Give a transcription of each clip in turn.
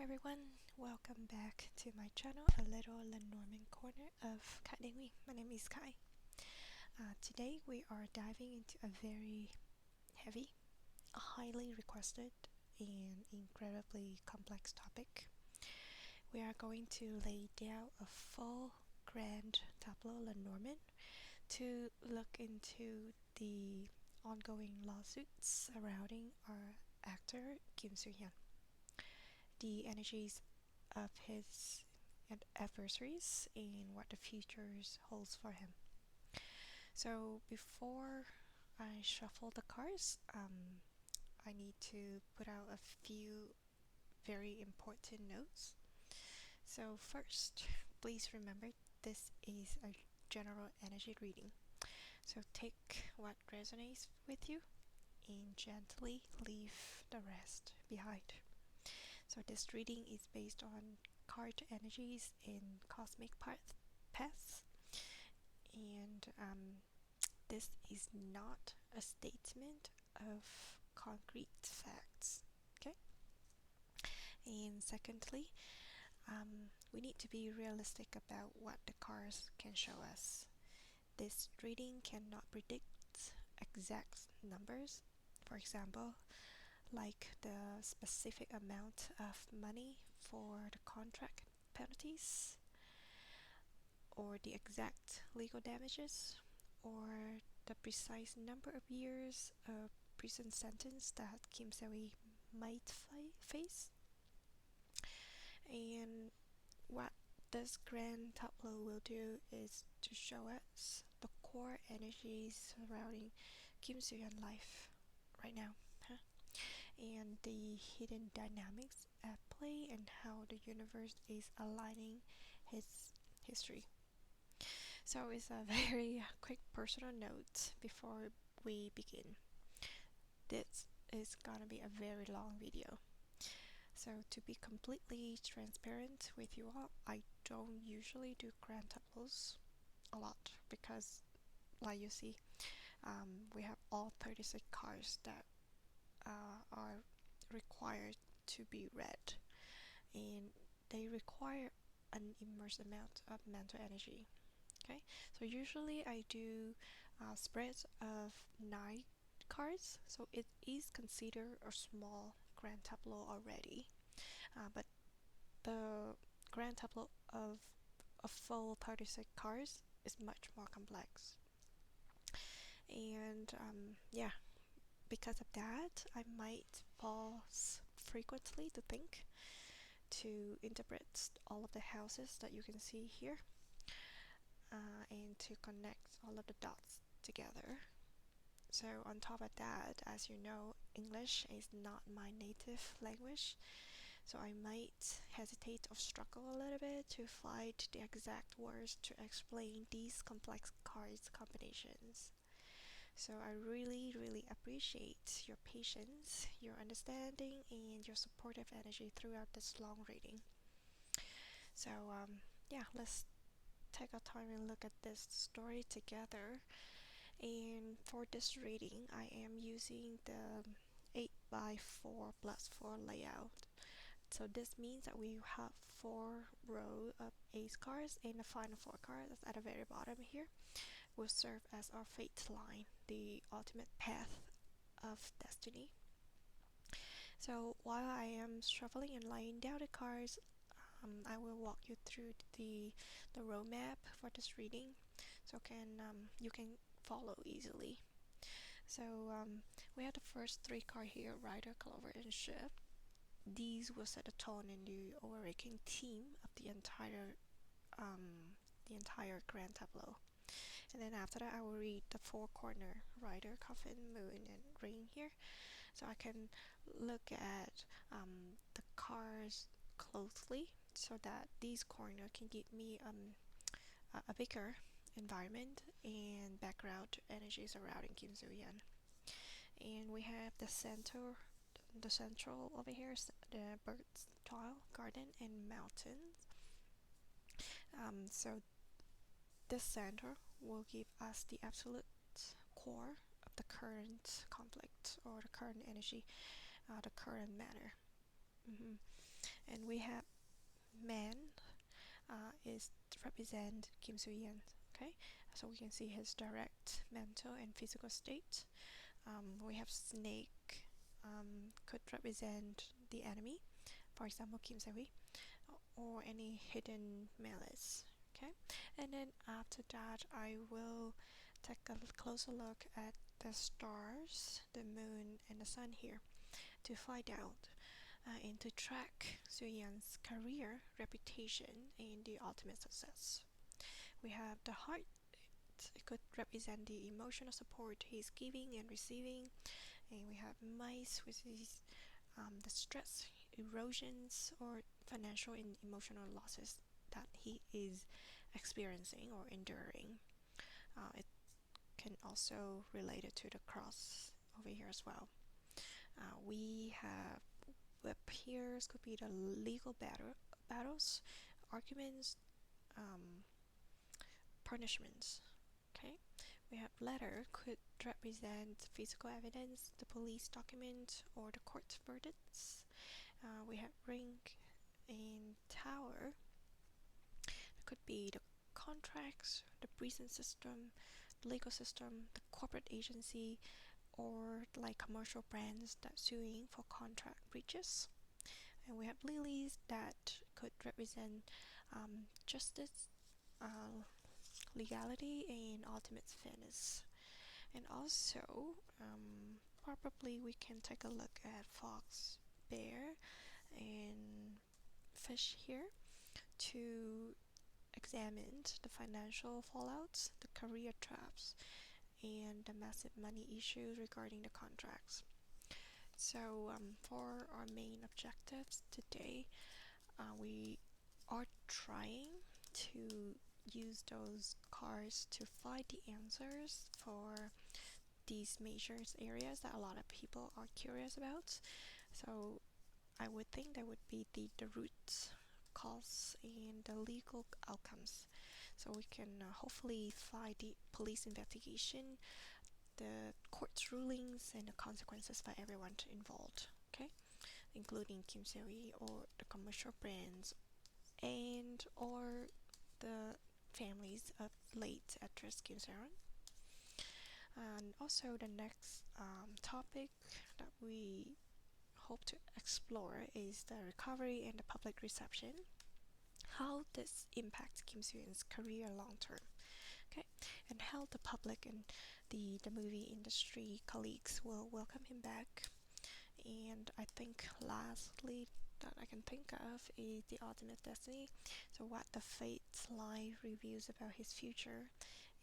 everyone, welcome back to my channel, a little Lenormand corner of Khải. My name is Khải. Today we are diving into a very heavy, highly requested, and incredibly complex topic. We are going to lay down a full grand Tableau Lenormand to look into the ongoing lawsuits surrounding our actor Kim Soo Hyun, the energies of his adversaries, and what the future holds for him. So before I shuffle the cards, I need to put out a few very important notes. So first, please remember this is a general energy reading. So take what resonates with you and gently leave the rest behind. So this reading is based on card energies and cosmic paths, and this is not a statement of concrete facts. Okay. And secondly, we need to be realistic about what the cards can show us. This reading cannot predict exact numbers. For example, like the specific amount of money for the contract penalties, or the exact legal damages, or the precise number of years of prison sentence that Kim Seo might face. And what this grand tableau will do is to show us the core energies surrounding Kim Soo Hyun's life right now, and the hidden dynamics at play and how the universe is aligning his history. So it's a very quick personal note before we begin. This is gonna be a very long video. So to be completely transparent with you all, I don't usually do grand tableaus a lot because, like you see, we have all 36 cards that are required to be read, and they require an immense amount of mental energy. Okay, so usually I do spreads of 9 cards, so it is considered a small grand tableau already, but the grand tableau of a full 36 cards is much more complex. And yeah, because of that, I might pause frequently to think, to interpret all of the houses that you can see here, and to connect all of the dots together. So on top of that, as you know, English is not my native language, so I might hesitate or struggle a little bit to find the exact words to explain these complex cards combinations. So I really appreciate your patience, your understanding, and your supportive energy throughout this long reading. So yeah, let's take our time and look at this story together. And for this reading, I am using the 8x4 plus 4 layout. So this means that we have 4 rows of ace cards, and the final 4 cards that's at the very bottom here will serve as our fate line, the ultimate path of destiny. So while I am shuffling and laying down the cards, I will walk you through the roadmap for this reading, so you can follow easily. So we have the first 3 cards here: Rider, Clover, and Ship. These will set the tone in the overarching theme of the entire grand tableau. And then after that, I will read the 4 corner: Rider, Coffin, Moon, and Ring here, so I can look at the cards closely, so that these corner can give me a bigger environment and background energy surrounding Kim Soo Hyun. And we have the central over here is the bird's tile, garden, and mountains. So this center will give us the absolute core of the current conflict, or the current energy, the current matter. And we have man is represent Kim Soo Hyun. Okay, so we can see his direct mental and physical state. We have snake, could represent the enemy, for example Kim Se-hui, or any hidden malice. Okay, and then after that I will take a closer look at the stars, the moon and the sun here to find out and to track Soo Hyun's career, reputation and the ultimate success. We have the heart. It could represent the emotional support he's giving and receiving. And we have mice, which is the stress, erosions, or financial and emotional losses that he is experiencing or enduring. It can also relate it to the cross over here as well. We have web peers, could be the legal battles, arguments, um, punishments. Okay, we have letter could represent physical evidence, the police document, or the court verdicts. We have ring and tower. It could be the contracts, the prison system, the legal system, the corporate agency, or like commercial brands that suing for contract breaches. And we have lilies that could represent justice, legality, and ultimate fairness. And also, probably we can take a look at fox, bear, and fish here to examine the financial fallouts, the career traps, and the massive money issues regarding the contracts. So, for our main objectives today, we are trying to use those cards to find the answers for these major areas that a lot of people are curious about. So I would think that would be the root cause and the legal outcomes. So we can hopefully find the police investigation, the court's rulings, and the consequences for everyone involved. Okay, including Kim Se-hui or the commercial brands and or the families of late actress Kim Se-ron. And also the next topic that we hope to explore is the recovery and the public reception. How this impacts Kim Soo-hyun's career long term. Okay, and how the public and the movie industry colleagues will welcome him back. And I think lastly that I can think of is the ultimate destiny. So what the fate's life reveals about his future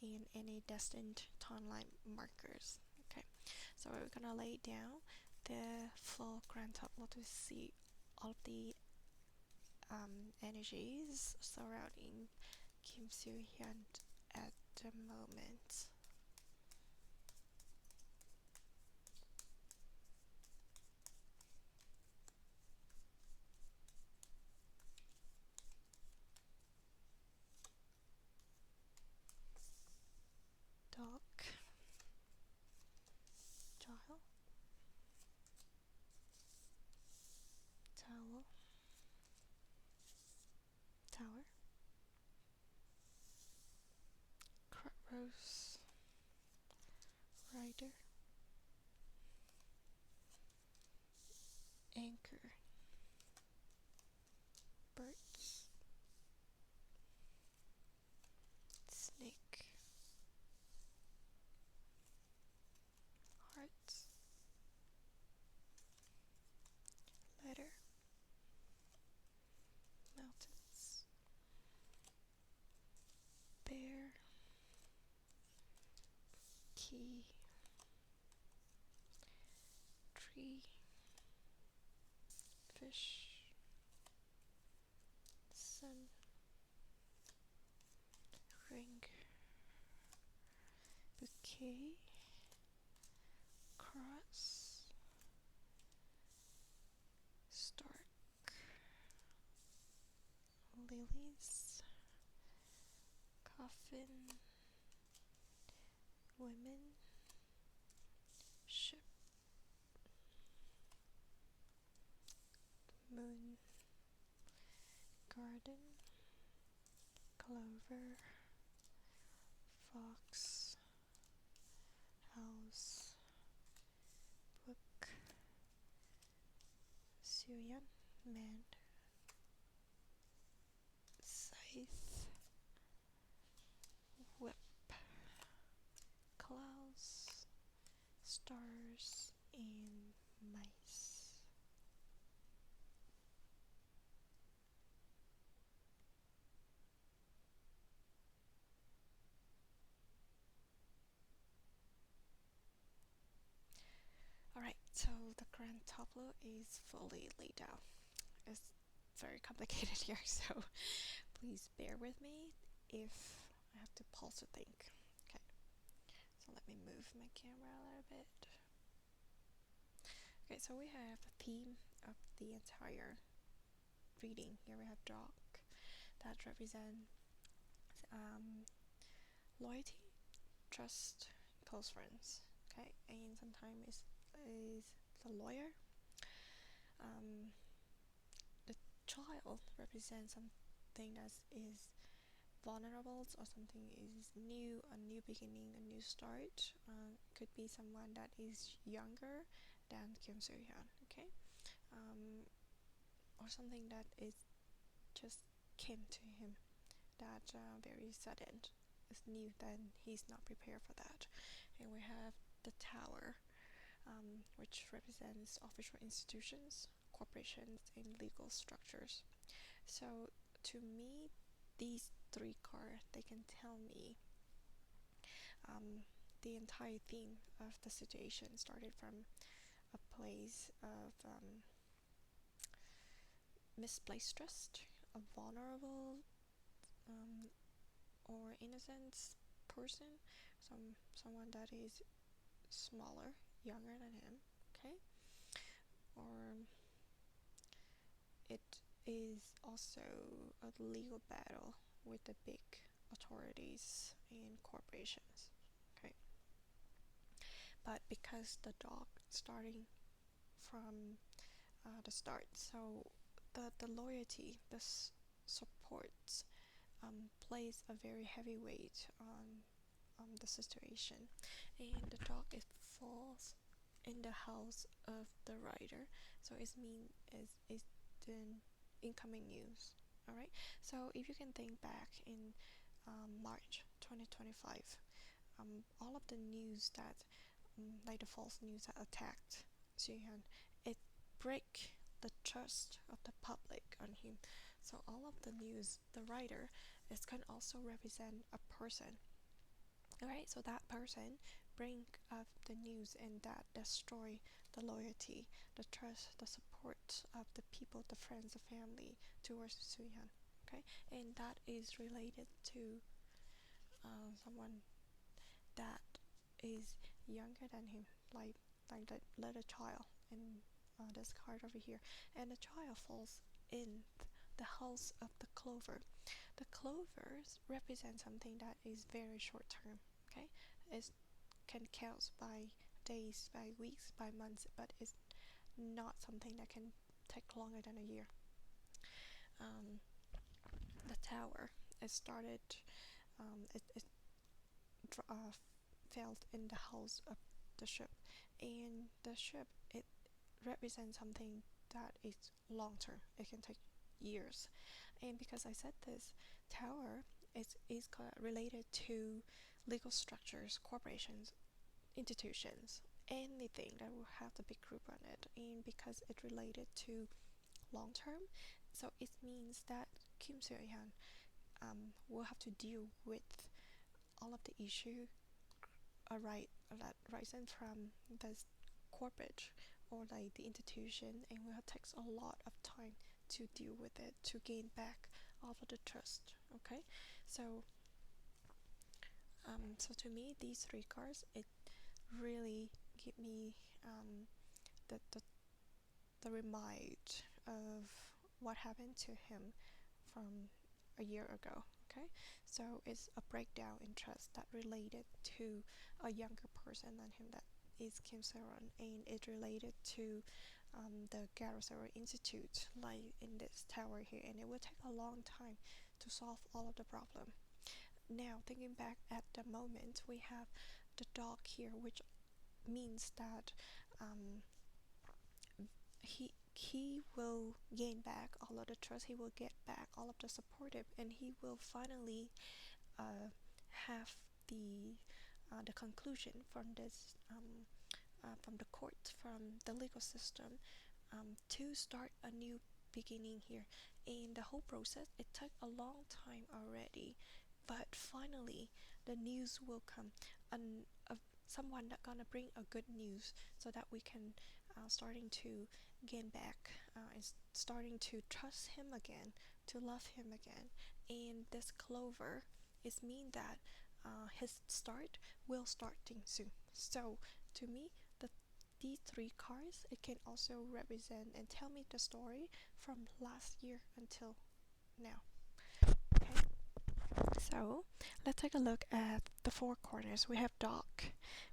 and any destined timeline markers. Okay, so we're gonna lay down the full grand tableau to see all of the energies surrounding Kim Soo Hyun at the moment. Dog, child, towel, tower, rose, rider, anchor, birds, snake, hearts, letter, mountains, bear, key, tree, fish, sun, ring, bouquet, cross, stork, lilies, coffin, women, ship, moon, garden, clover, fox, house, book, Soo Hyun, man, scythe, whip, clouds, stars, and mice. Alright, so the grand tableau is fully laid out. It's very complicated here, so please bear with me if I have to pause to think. Okay, so let me move my camera a little bit. Okay, so we have the theme of the entire reading. Here we have dog that represent loyalty, trust, close friends. Okay, and sometimes is the lawyer. The child represents something that is vulnerable or something is new, a new beginning, a new start. Could be someone that is younger than Kim Soo Hyun. Okay, or something that is just came to him that very sudden, is new, then he's not prepared for that. And we have the tower, which represents official institutions, corporations, and legal structures. So to me, these three cards, they can tell me the entire theme of the situation started from a place of misplaced trust, a vulnerable or innocent person, someone that is smaller, younger than him, okay? Or it is also a legal battle with the big authorities and corporations, okay? But because the dog starting from the start, so the loyalty, the support plays a very heavy weight on the situation, and the dog it falls in the house of the writer, so it means is the incoming news. All right, so if you can think back in March 2025, all of the news that like the false news that attacked Soo Hyun, it break the trust of the public on him. So all of the news, the writer, it can also represent a person. Alright, so that person bring up the news and that destroy the loyalty, the trust, the support of the people, the friends, the family towards Soo Hyun. Okay, and that is related to someone that is younger than him, like the little child in this card over here, and the child falls in the house of the clover. The clovers represent something that is very short term. Okay, it can count by days, by weeks, by months, but it's not something that can take longer than a year. The tower, it started, it fell in the house of the ship, and the ship it represents something that is long term. It can take years, and because I said this, tower is related to legal structures, corporations, institutions, anything that will have the big group on it, and because it related to long term, so it means that Kim Soo Hyun will have to deal with all of the issue that rising from the corporate or like the institution, and will take a lot of time to deal with it, to gain back all of the trust. Okay, so so to me these three cards it really give me the, the the remind of what happened to him from a year ago. Okay, so it's a breakdown in trust that related to a younger person than him, that is Kim Soo Ron, and it related to the garrison or institute like in this tower here, and it will take a long time to solve all of the problem. Now thinking back at the moment, we have the dog here, which means that um, he will gain back all of the trust, he will get back all of the supportive, and he will finally have the conclusion from this from the court, from the legal system, to start a new beginning here. And the whole process, it took a long time already, but finally the news will come, and someone that gonna bring a good news so that we can starting to gain back and starting to trust him again, to love him again. And this clover is mean that his start will starting soon. So to me, these three cards, it can also represent and tell me the story from last year until now. Okay, so let's take a look at the four corners. We have dog,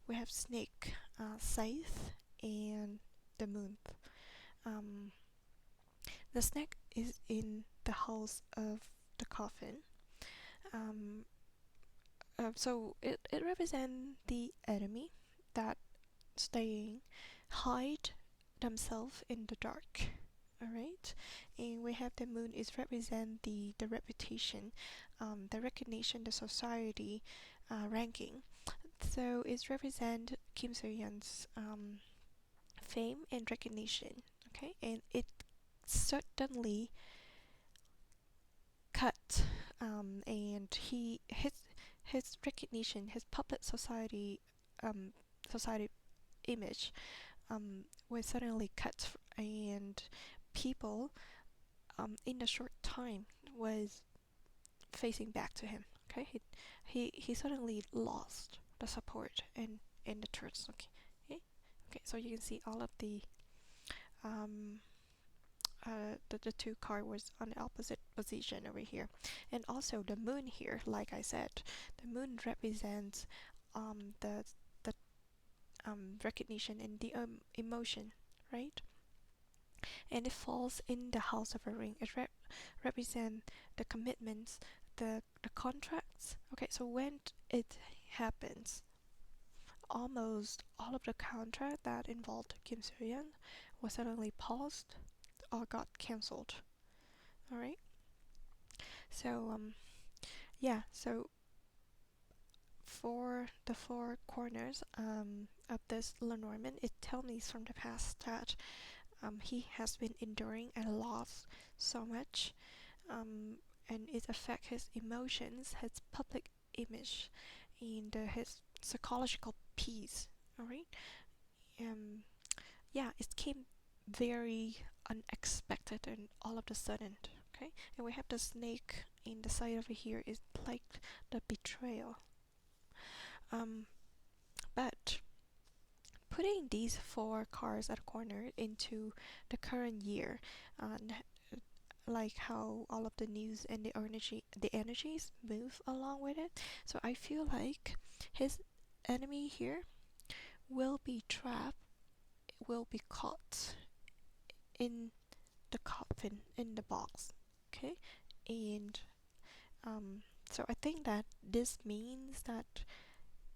we have snake, scythe, and the moon. um, the snake is in the house of the coffin. um, so it represents the enemy that staying hide themselves in the dark. All right, and we have the moon is represent the reputation, the recognition, the society ranking. So it's represent Kim Soo Hyun's fame and recognition. Okay, and it certainly cut, and his recognition, his public society image was suddenly cut, and people in a short time was facing back to him. Okay, he suddenly lost the support in the church. Okay, okay, so you can see all of um, the two card was on the opposite position over here. And also the moon here, like I said, the moon represents the recognition and the emotion, right? And it falls in the house of a ring. It represents the commitments, the contracts. Okay, so when it happens, almost all of the contract that involved Kim Soo Hyun was suddenly paused or got cancelled. All right. So yeah. So for the four corners of this Lenormand, it tells me from the past that he has been enduring and lost so much, and it affects his emotions, his public image, and his psychological peace. All right. Um, yeah, it came very unexpected and all of a sudden. Okay, and we have the snake in the side over here is like the betrayal. Um, but putting these four cards at a corner into the current year, uh, like how all of the news and the energies move along with it. So I feel like his enemy here will be trapped, will be caught in the coffin, in the box. Okay, and so I think that this means that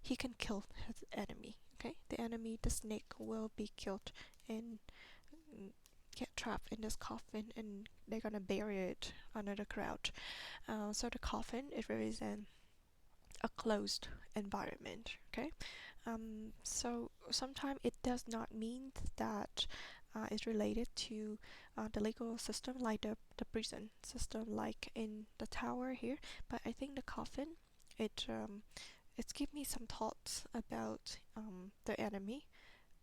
he can kill his enemy. Okay, the enemy, the snake, will be killed and get trapped in this coffin, and they're gonna bury it under the ground. So the coffin, it represents a closed environment. Okay, so sometimes it does not mean that is related to the legal system, like the prison system, like in the tower here. But I think the coffin, it's give me some thoughts about the enemy,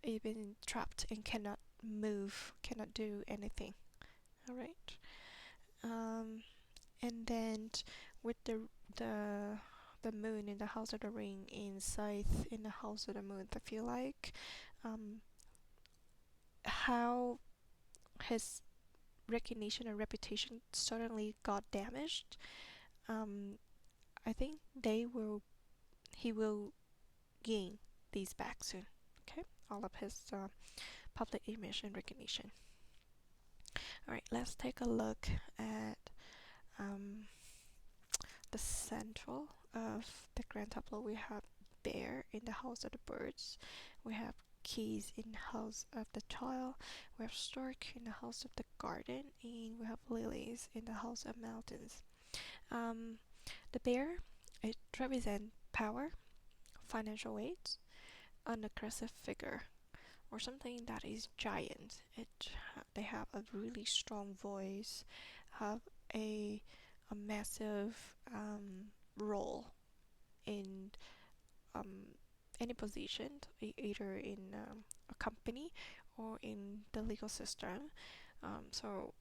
even trapped and cannot move, cannot do anything. All right. Um, and then with the the moon in the house of the ring and scythe in the house of the moon, I feel like how his recognition and reputation suddenly got damaged. um, I think he will gain these back soon. Okay, all of his public image and recognition. Alright, let's take a look at the central of the grand tableau. We have bear in the house of the birds. We have keys in the house of the child. We have stork in the house of the garden, and we have lilies in the house of mountains. The bear, it represents power, financial weight, an aggressive figure, or something that is giant. They have a really strong voice, have a massive role in any position, either in a company or in the legal system. So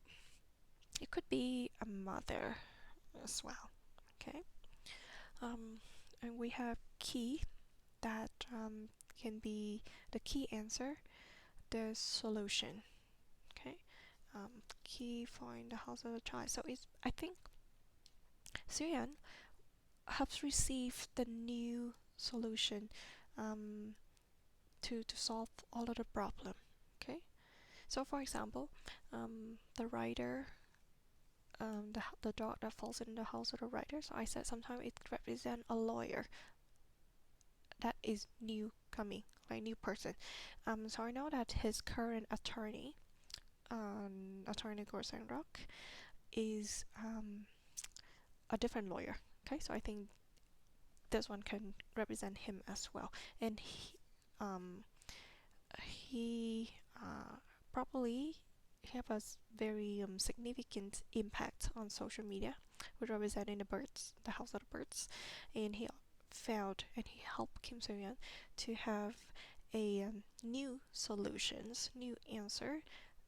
it could be a mother as well. Okay, and we have key that can be the key answer, the solution. Okay, key find the house of the child. So it's, I think Soo Hyun helps receive the new solution to solve all of the problem. Okay, so for example, the writer, the dog that falls in the house of the writer. So I said sometimes it represents a lawyer that is new coming, like new person. So I know that his current attorney, attorney Rock, is a different lawyer. Okay, so I think this one can represent him as well, and he probably have a very significant impact on social media, which representing the birds, the house of the birds, and he found and he helped Kim Soo Hyun to have a new solutions, new answer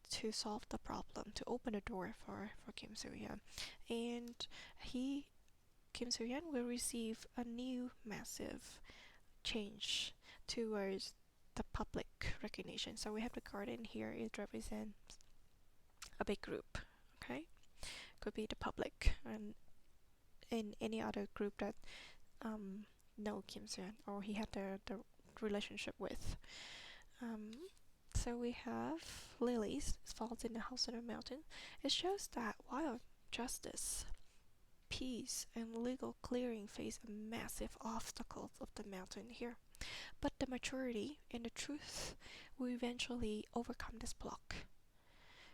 to solve the problem, to open the door for Kim Soo Hyun, and Kim Soo Hyun will receive a new massive change towards the public recognition. So we have the garden here, it represents a big group. Okay, could be the public and in any other group that know Kim Soo Hyun or he had the relationship with. So we have lilies falls in the house of the mountain. It shows that while justice, peace, and legal clearing face a massive obstacles of the mountain here, but the maturity and the truth will eventually overcome this block.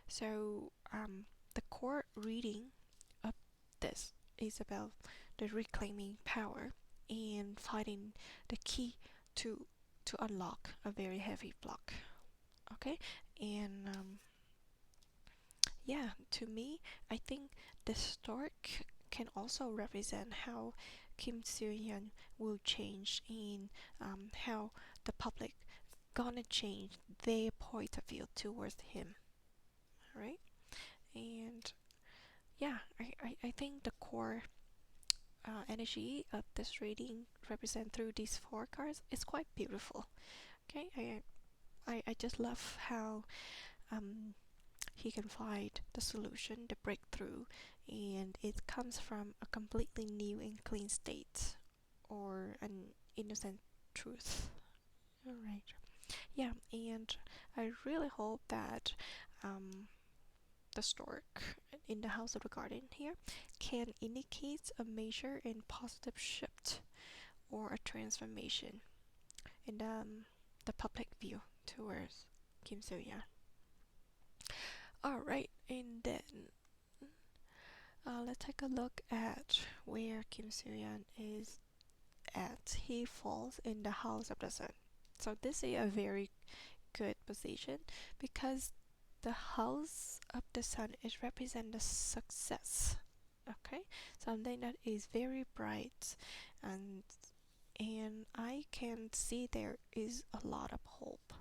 So the core reading of this is about the reclaiming power and finding the key to unlock a very heavy block. Okay, and yeah, to me, I think the stork can also represent how Kim Soo Hyun will change in how the public gonna change their point of view towards him. Right, and yeah, I think the core energy of this reading represent through these four cards is quite beautiful. Okay, I just love how he can find the solution, the breakthrough, and it comes from a completely new and clean state or an innocent truth. Alright, yeah, and I really hope that the stork in the house of the garden here can indicate a major and positive shift or a transformation in the public view towards Kim Soo Hyun. Alright, and then let's take a look at where Kim Soo Hyun is at. He falls in the house of the sun. So this is a very good position because the house of the sun is represent the success. Okay, something that is very bright, and I can see there is a lot of hope.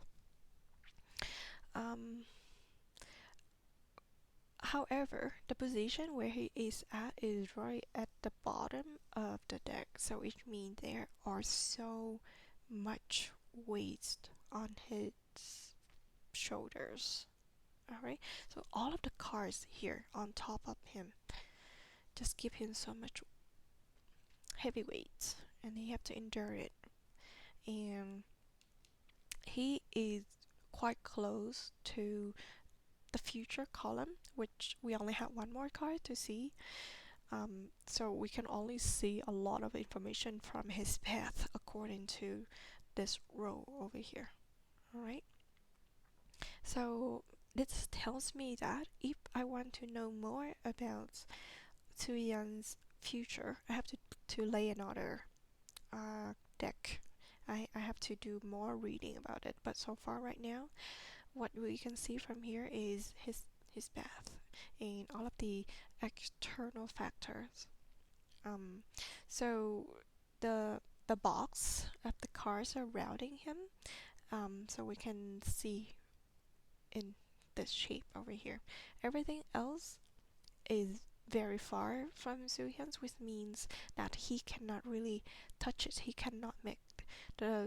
However, the position where he is at is right at the bottom of the deck, so it means there are so much weight on his shoulders. Alright, so all of the cards here on top of him just give him so much heavy weight, and he have to endure it, and he is quite close to the future column, which we only have one more card to see. So we can only see a lot of information from his path according to this row over here. Alright, so this tells me that if I want to know more about Soo Hyun's future, I have to lay another deck. I have to do more reading about it, but so far right now, what we can see from here is his path and all of the external factors. So the box of the cars surrounding him, so we can see in this shape over here. Everything else is very far from Soo Hyun's, which means that he cannot really touch it. He cannot make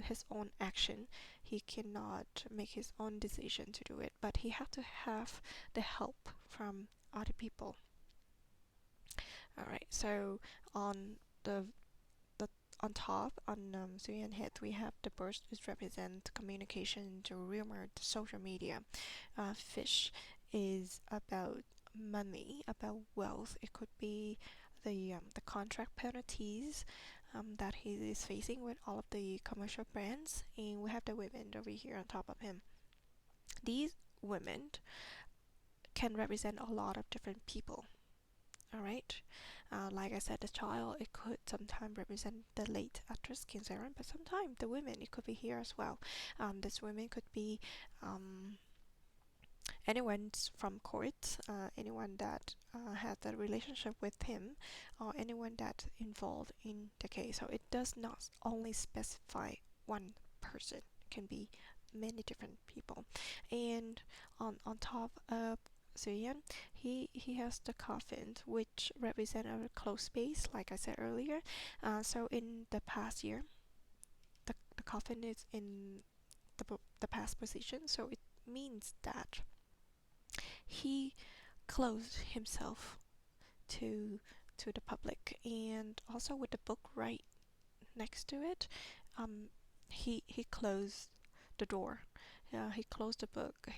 his own action. He cannot make his own decision to do it, but he has to have the help from other people. Alright, so on the on top, on Soo Hyun head, we have the bird, which represent communication, the rumor, the social media. Fish is about money, about wealth. It could be the contract penalties that he is facing with all of the commercial brands, and we have the women over here on top of him. These women can represent a lot of different people. Alright, like I said, the child, it could sometimes represent the late actress Kim Sae Ron, but sometimes the women, it could be here as well. This women could be anyone from court, anyone that has a relationship with him, or anyone that's involved in the case. So it does not only specify one person, it can be many different people. And on top of Soo Hyun, he has the coffin, which represent a closed space, like I said earlier. So in the past year, the coffin is in the past position, so it means that he closed himself to the public, and also with the book right next to it, he closed the door. He closed the book.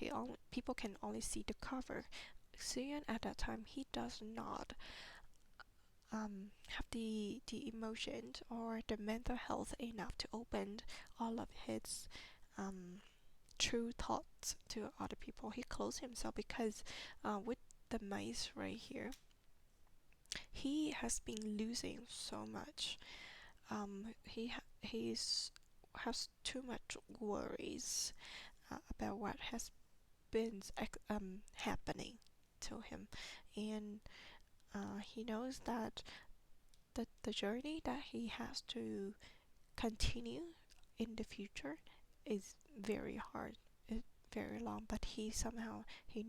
People can only see the cover. Soo Hyun at that time, he does not have the emotion or the mental health enough to open all of his true thoughts to other people. He closed himself because with the mice right here, he has been losing so much. He's has too much worries about what has been happening to him, and he knows that the journey that he has to continue in the future is very hard, it's very long, but he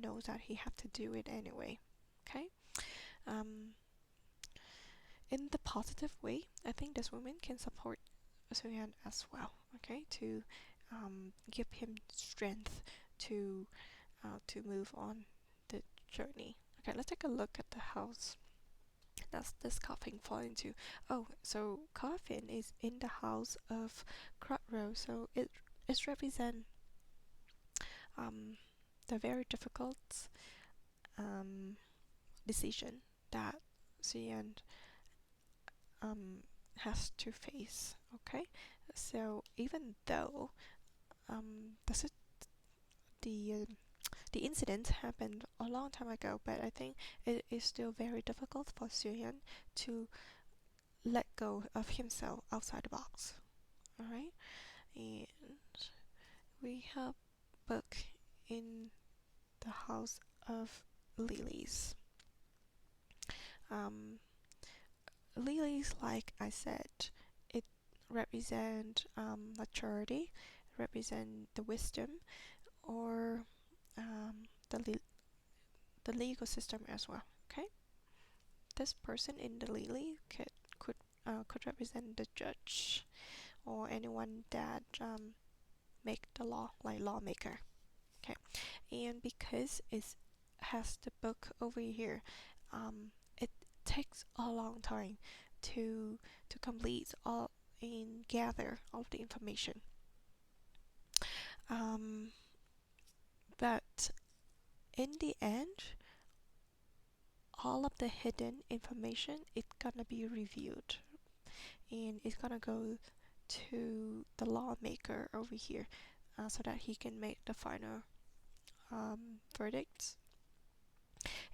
knows that he have to do it anyway. Okay, in the positive way, I think this woman can support Soo Hyun as well. Okay, to give him strength to move on the journey. Okay, let's take a look at the house that's this coffin fall into. Oh, so coffin is in the house of Crossroad, so it represents the very difficult decision that Soo Hyun has to face. Okay, so even though the the the incident happened a long time ago, but I think it is still very difficult for Soo Hyun to let go of himself outside the box. Alright, and we have book in the house of lilies. Lilies, like I said, it represent maturity, represent the wisdom, or the legal system as well. Okay, this person in the lily could represent the judge or anyone that make the law, like lawmaker. Okay, and because it has the book over here, it takes a long time to complete all and gather all of the information. But in the end, all of the hidden information is gonna be reviewed, and it's gonna go to the lawmaker over here, so that he can make the final verdicts.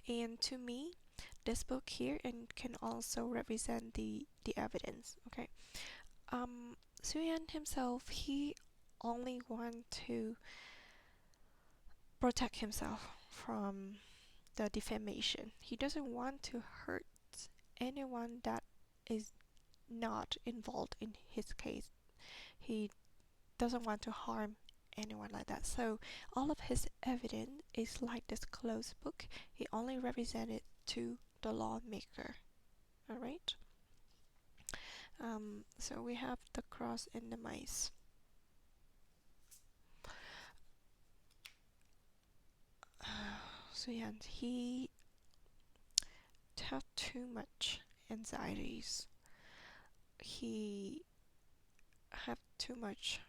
And to me, this book here and can also represent the evidence. Okay, Soo Hyun himself, he only want to protect himself from the defamation. He doesn't want to hurt anyone that is not involved in his case. He doesn't want to harm anyone like that. So all of his evidence is like this closed book. He only represented to the lawmaker. All right. So we have the cross and the mice. So yeah, he had too much anxieties. He had too much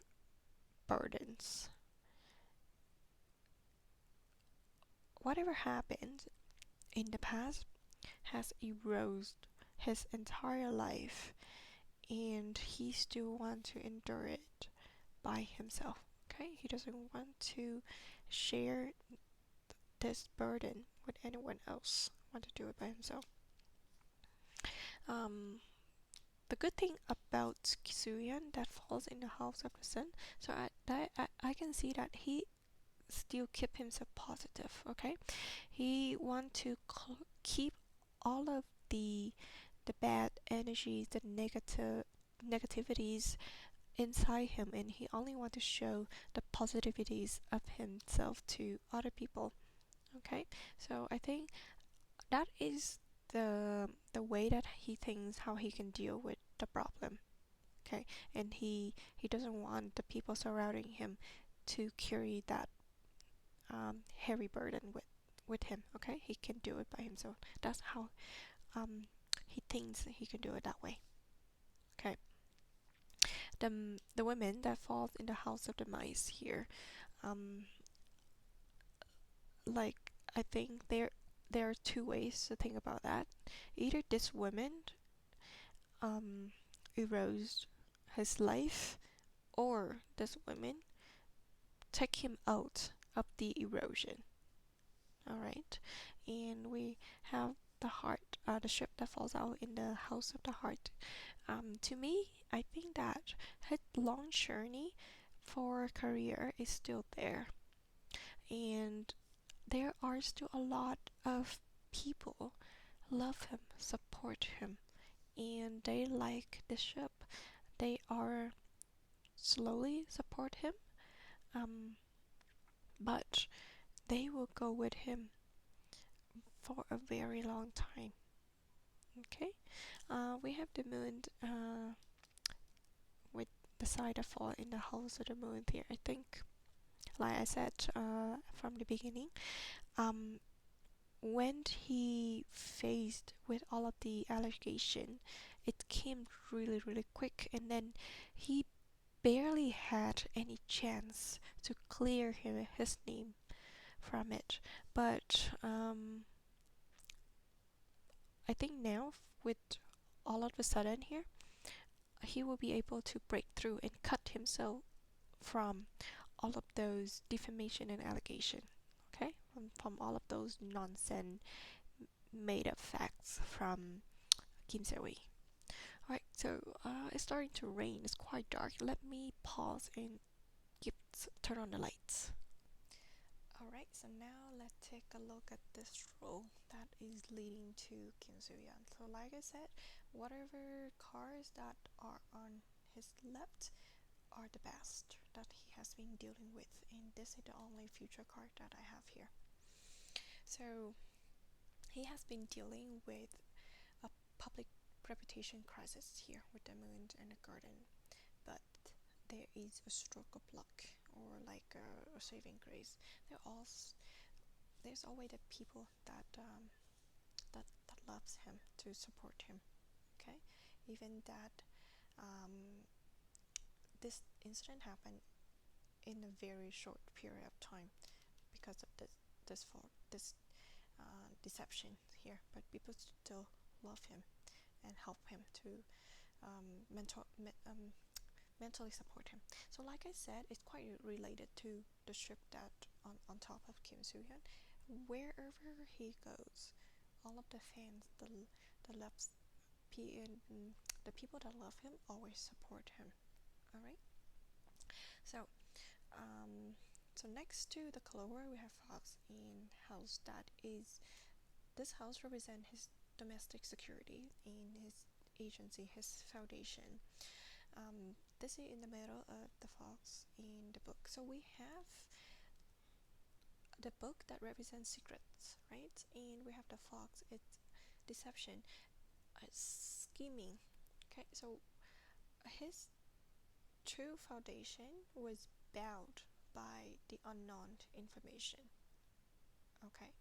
burdens. Whatever happened in the past has eroded his entire life, and he still wants to endure it by himself. Okay, he doesn't want to share this burden with anyone else. Want to do it by himself. Um, the good thing about Soo Hyun that falls in the house of the sun, so I can see that he still keep himself positive. Okay, he want to keep all of the bad energies, the negativities inside him, and he only want to show the positivities of himself to other people. Okay, so I think that is the way that he thinks how he can deal with the problem. Okay, and he doesn't want the people surrounding him to carry that heavy burden with him. Okay, he can do it by himself. That's how he thinks he can do it that way. Okay, the women that falls in the house of the mice here, um, like I think there are two ways to think about that. Either this woman um erodes his life, or this woman take him out of the erosion. All right, and we have the heart, the ship that falls out in the house of the heart. To me, I think that his long journey for career is still there, and there are still a lot of people love him, support him, and they like the ship. They are slowly support him, um, but they will go with him for a very long time. Okay, we have the moon with the side that fall in the house of the moon here. I think, like I said from the beginning, um, when he faced with all of the allegation, it came really, really quick, and then he barely had any chance to clear his name from it. But I think now, with all of a sudden here, he will be able to break through and cut himself from all of those defamation and allegation. Okay, from all of those nonsense made up facts from Kim Se-wee. Alright, so it's starting to rain. It's quite dark. Let me pause and turn on the lights. Alright, so now let's take a look at this road that is leading to Kim Soo Hyun. So like I said, whatever cars that are on his left are the best that he has been dealing with, and this is the only future card that I have here. So he has been dealing with a public reputation crisis here with the moon and the garden, but there is a stroke of luck, or like a saving grace. There's always the people that that loves him, to support him. Okay, even that this incident happened in a very short period of time, because this deception here, but people still love him and help him to mentally support him. So like I said, it's quite related to the ship that on top of Kim Soo Hyun. Wherever he goes, all of the fans, the loves, the people that love him always support him. All right. So so next to the color we have Fox in house that is, this house represents his domestic security in his agency, his foundation. This is in the middle of the Fox in the book. So we have the book that represents secrets, right? And we have the Fox, it's deception, scheming. Okay, so his true foundation was bowed by the unknown information. Okay,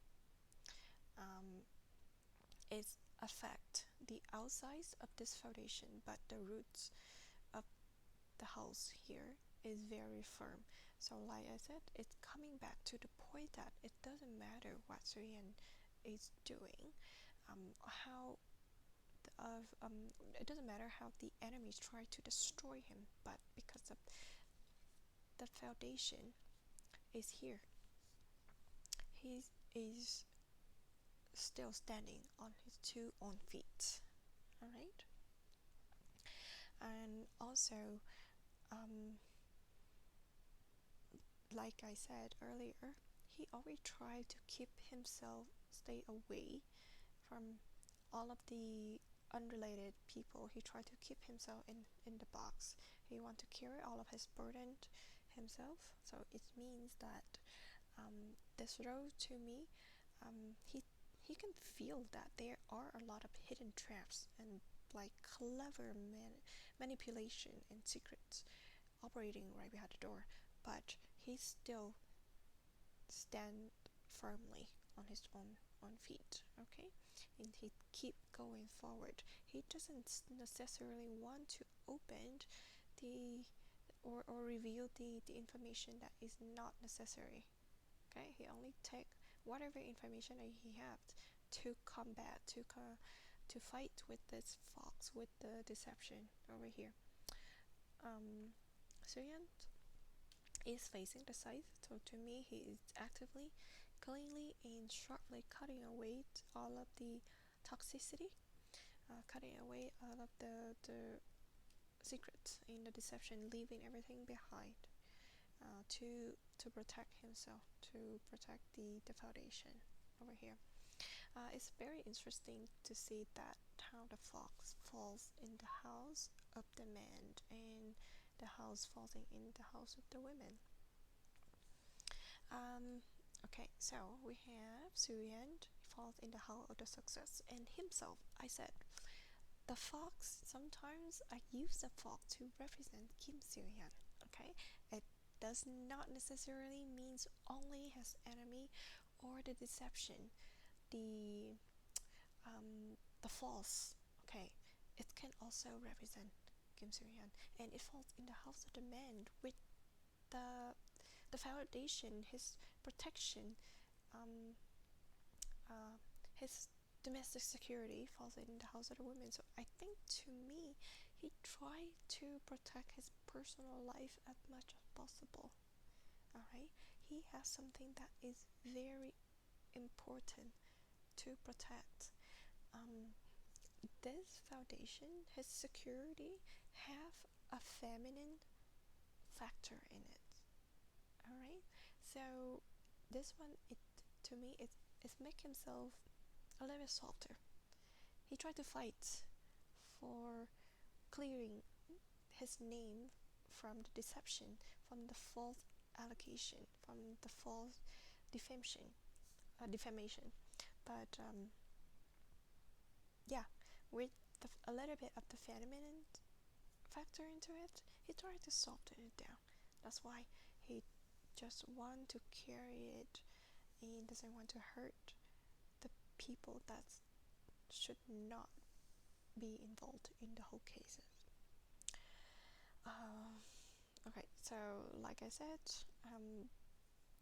it affect the outsides of this foundation, but the roots of the house here is very firm. So like I said, it's coming back to the point that it doesn't matter what Soo Hyun is doing, how it doesn't matter how the enemies try to destroy him, but because of the foundation is here, he is still standing on his two own feet. All right. And also, like I said earlier, he always tried to keep himself stay away from all of the unrelated people. He tried to keep himself in the box. He want to carry all of his burden himself. So it means that this role to me, he can feel that there are a lot of hidden traps and like clever manipulation and secrets operating right behind the door, but he still stand firmly on his own feet. Okay, and he keep going forward. He doesn't necessarily want to open the or reveal the information that is not necessary. Okay, he only take whatever information that he has to combat, to fight with this Fox, with the deception over here. Soo Hyun is facing the scythe, so to me he is actively, cleanly and sharply cutting away all of the toxicity, cutting away all of the secrets in the deception, leaving everything behind, to protect himself, to protect the foundation over here. It's very interesting to see that how the Fox falls in the house of the man and the house falling in the house of the women. Okay, so we have Soo Hyun falls in the house of the success and himself. I said the fox, sometimes I use the fox to represent Kim Soo Hyun. Okay, it does not necessarily means only his enemy or the deception, the false. Okay, it can also represent Kim Soo Hyun, and it falls in the house of the man with the foundation, his protection, his domestic security falls in the house of the woman. So I think to me, he tried to protect his personal life as much as possible. Alright, he has something that is very important to protect. This foundation, his security, have a feminine factor in it. Alright, so this one, it to me, it's make himself a little bit softer. He tried to fight for clearing his name from the deception, from the false allegation, from the false defamation. But yeah, with a little bit of the feminine factor into it, he tried to soften it down. That's why he just want to carry it and doesn't want to hurt the people that should not be involved in the whole cases. Okay, so like I said,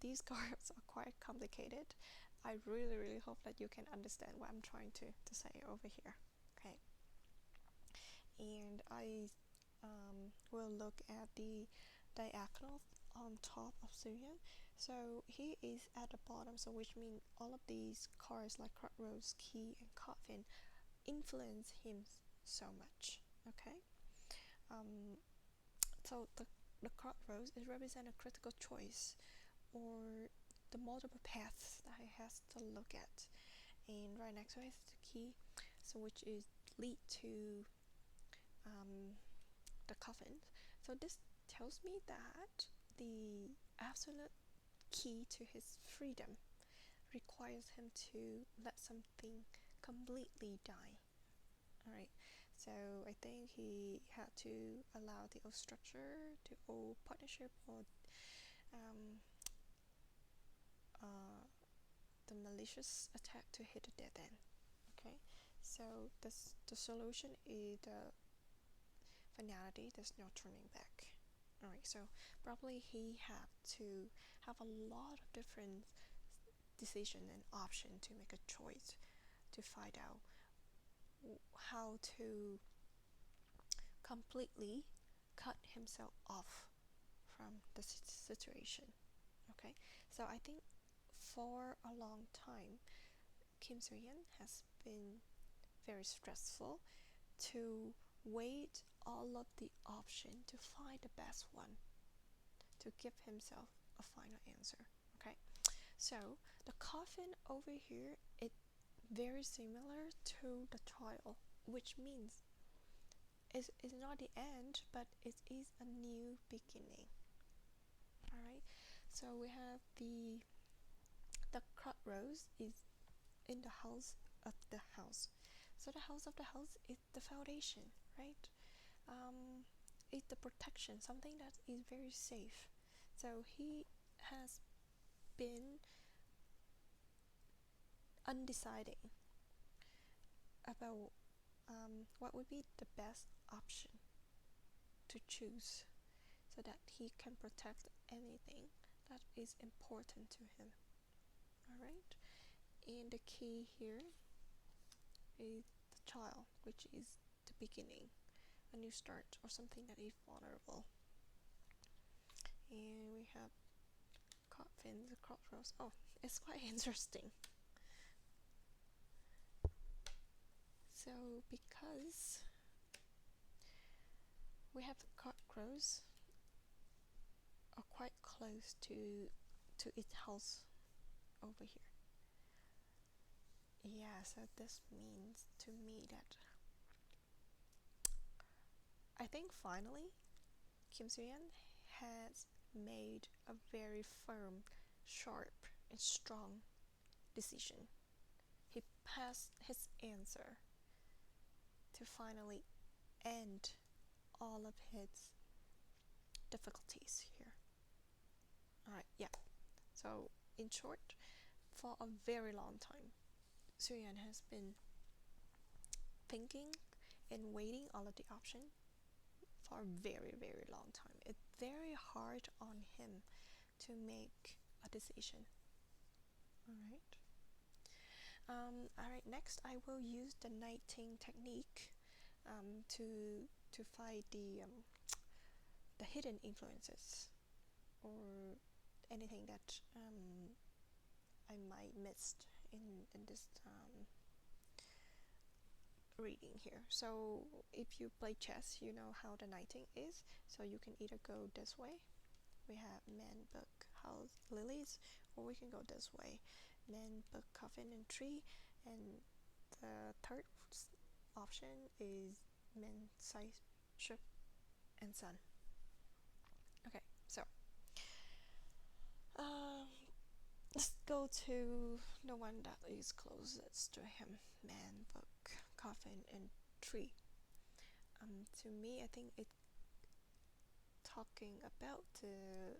these cards are quite complicated. I really hope that you can understand what I'm trying to say over here. Okay, and I will look at the diagonal on top of Soo Hyun. So he is at the bottom, so which means all of these cards like Crossroads, Key, and Coffin influence him so much. Okay, so the Crossroads is represent a critical choice or the multiple paths that he has to look at, and right next to it is the Key, so which is lead to the Coffin. So this tells me that the absolute key to his freedom requires him to let something completely die. Alright, so I think he had to allow the old structure, the old partnership, or um, the malicious attack to hit a dead end. Okay, so the solution is the finality, there's no turning back. Alright, so probably he had to have a lot of different decision and option to make a choice to find out how to completely cut himself off from the situation. Okay, so I think for a long time Kim Soo Hyun has been very stressful to weigh all of the option to find the best one to give himself a final answer. Okay, so the Coffin over here is very similar to the trial, which means it's not the end, but it is a new beginning. Alright, so we have the Crossroads is in the house of the house. So the house of the house is the foundation, right? It's the protection, something that is very safe. So he has been undeciding about what would be the best option to choose so that he can protect anything that is important to him. Alright, and the key here is the child, which is the beginning, a new start, or something that is vulnerable. And we have Coffin, the Crossroads. Oh, it's quite interesting. So because we have the Crossroads are quite close to its house over here. Yeah, so this means to me that I think finally Kim Soo Hyun has made a very firm, sharp, and strong decision. He passed his answer to finally end all of his difficulties here. Alright, yeah. So in short, for a very long time, Soo Hyun has been thinking and weighing all of the options for a very long time. It's very hard on him to make a decision. Alright, next I will use the knighting technique to find the hidden influences or anything that I might missed in this reading here. So if you play chess, you know how the knighting is, so you can either go this way, we have man, book, house, lilies, or we can go this way, man, book, coffin, and tree, and the third option is man, side, ship, and sun. Okay, so let's go to the one that is closest to him, man, book, coffin, and tree. To me, I think it's talking about the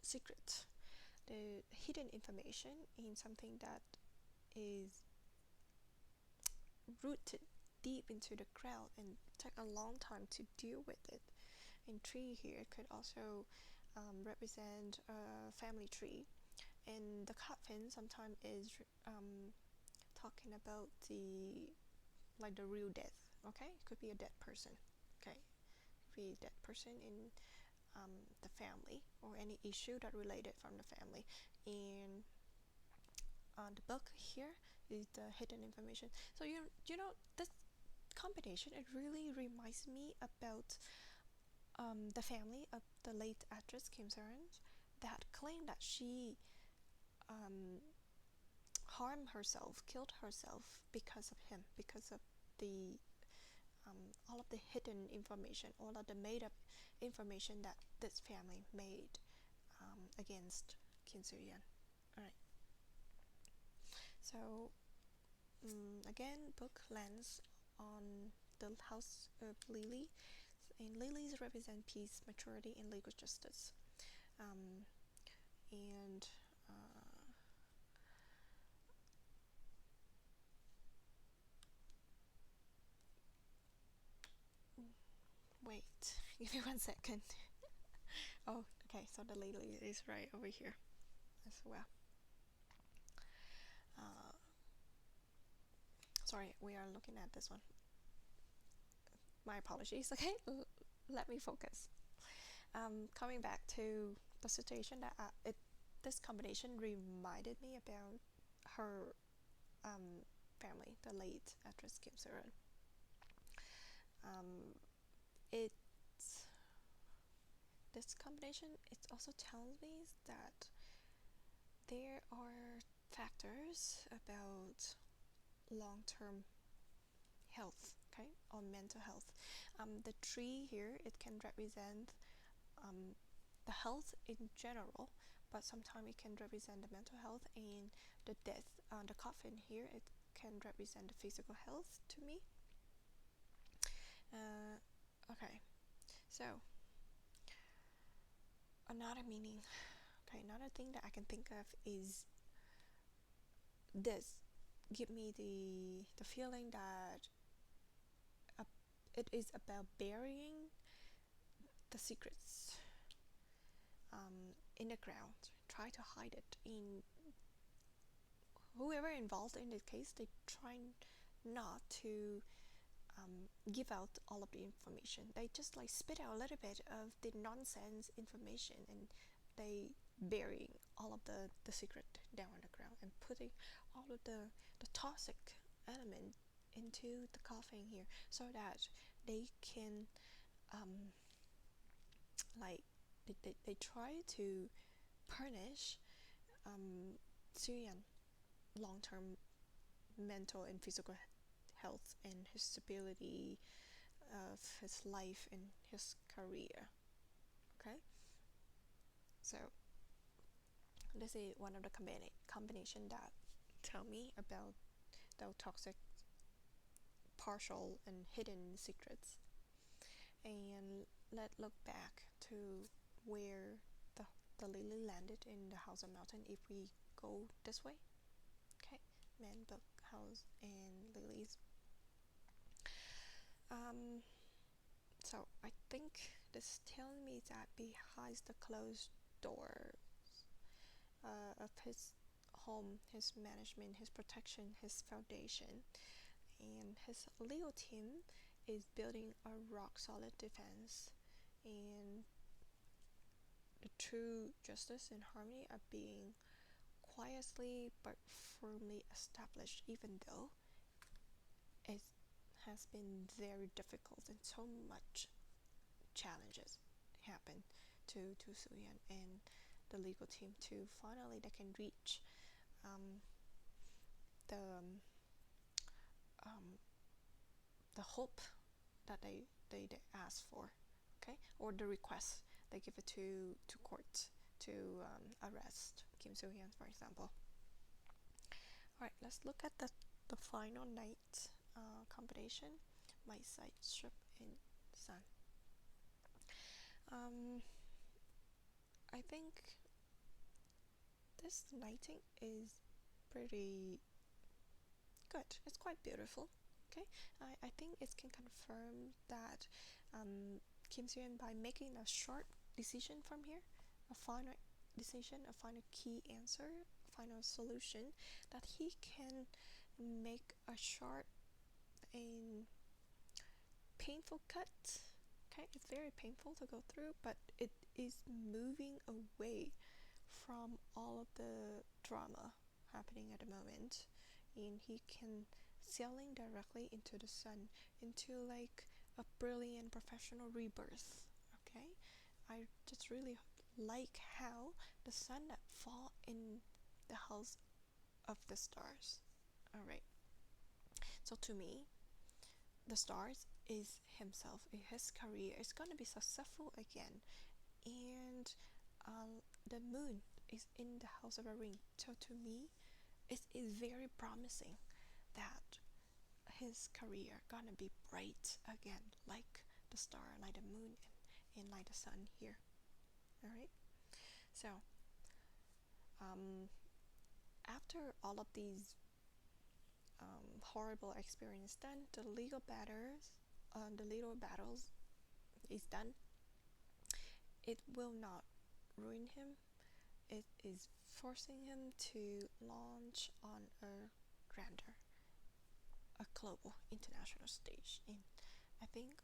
secret, the hidden information in something that is rooted deep into the ground and take a long time to deal with it. And tree here could also represent a family tree, And the coffin sometimes is talking about the like the real death. Okay, it could be a dead person. Okay, it could be a dead person in the family or any issue that related from the family. And the book here is the hidden information. So you know this combination, it really reminds me about the family of the late actress Kim Soo Hyun that claimed that she um, harmed herself, killed herself because of him, because of the all of the hidden information, all of the made up information that this family made against Kim Soo Hyun. All right. So again, book lands on the house of Lily, and lilies represent peace, maturity, and legal justice. Um, and wait, give me 1 second. Oh, okay, so the lily is right over here as well. Uh, Sorry, we are looking at this one. My apologies. Okay, let me focus. Coming back to the situation that this combination reminded me about her family, the late actress Kim Soo Hyun. It's this combination. It also tells me that there are factors about long-term health, okay, or mental health. The tree here, it can represent the health in general, but sometimes it can represent the mental health, and the death, the coffin here, it can represent the physical health to me. Okay, so another meaning, okay, another thing that I can think of is this give me the feeling that it is about burying the secrets in the ground, try to hide it. In whoever involved in this case, they try not to give out all of the information. They just like spit out a little bit of the nonsense information, and they burying all of the secret down on the ground and putting all of the toxic element into the coffin here, so that they can like they try to punish Soo Hyun long-term mental and physical health and his stability of his life and his career. Okay, so this is one of the combination that tell me about the toxic partial and hidden secrets. And let's look back to where the lily landed in the house of mountain if we go this way. Okay, man, book, house, and lilies. So I think this telling me that behind the closed door of his home, his management, his protection, his foundation, and his legal team is building a rock solid defense, and the true justice and harmony are being quietly but firmly established, even though it has been very difficult and so much challenges happen to Soo Hyun and the legal team to finally they can reach the um, the hope that they ask for, okay, or the request they give it to court to arrest Kim Soo Hyun, for example. All right, let's look at the final night combination, my side strip in sun. I think this lighting is pretty good. It's quite beautiful. Okay, I think it can confirm that Kim Soo Hyun, by making a short decision from here, a final decision, a final key answer, final solution, that he can make a sharp and painful cut. Okay, it's very painful to go through, but it is moving away from all of the drama happening at the moment, and he can sailing directly into the sun, into like a brilliant professional rebirth. Okay, I just really like how the sun that fall in the house of the stars. All right, so to me, the stars is himself. His career is gonna be successful again, and the moon is in the house of a ring. So to me, it is very promising that his career gonna be bright again, like the star, like the moon, and like the sun here. All right. So after all of these horrible experience done, the legal battles is done. It will not ruin him. It is forcing him to launch on a grander, a global, international stage. And I think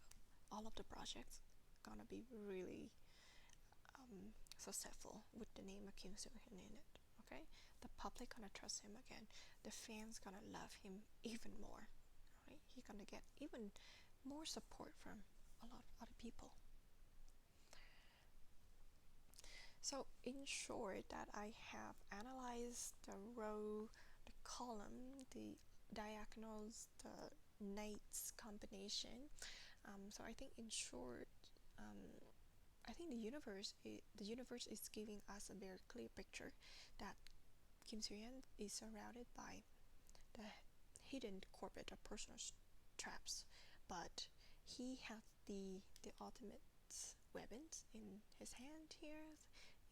all of the projects gonna be really successful with the name of Kim Soo Hyun in it. Okay, the public gonna trust him again. The fans gonna love him even more. Right, he gonna get even more support from a lot of other people. So in short, that I have analyzed the row, the column, the diagonals, the nights combination. So I think in short, I think the universe is giving us a very clear picture that Kim Soo Hyun is surrounded by the hidden corporate or personal traps, but he has the ultimate weapons in his hand here,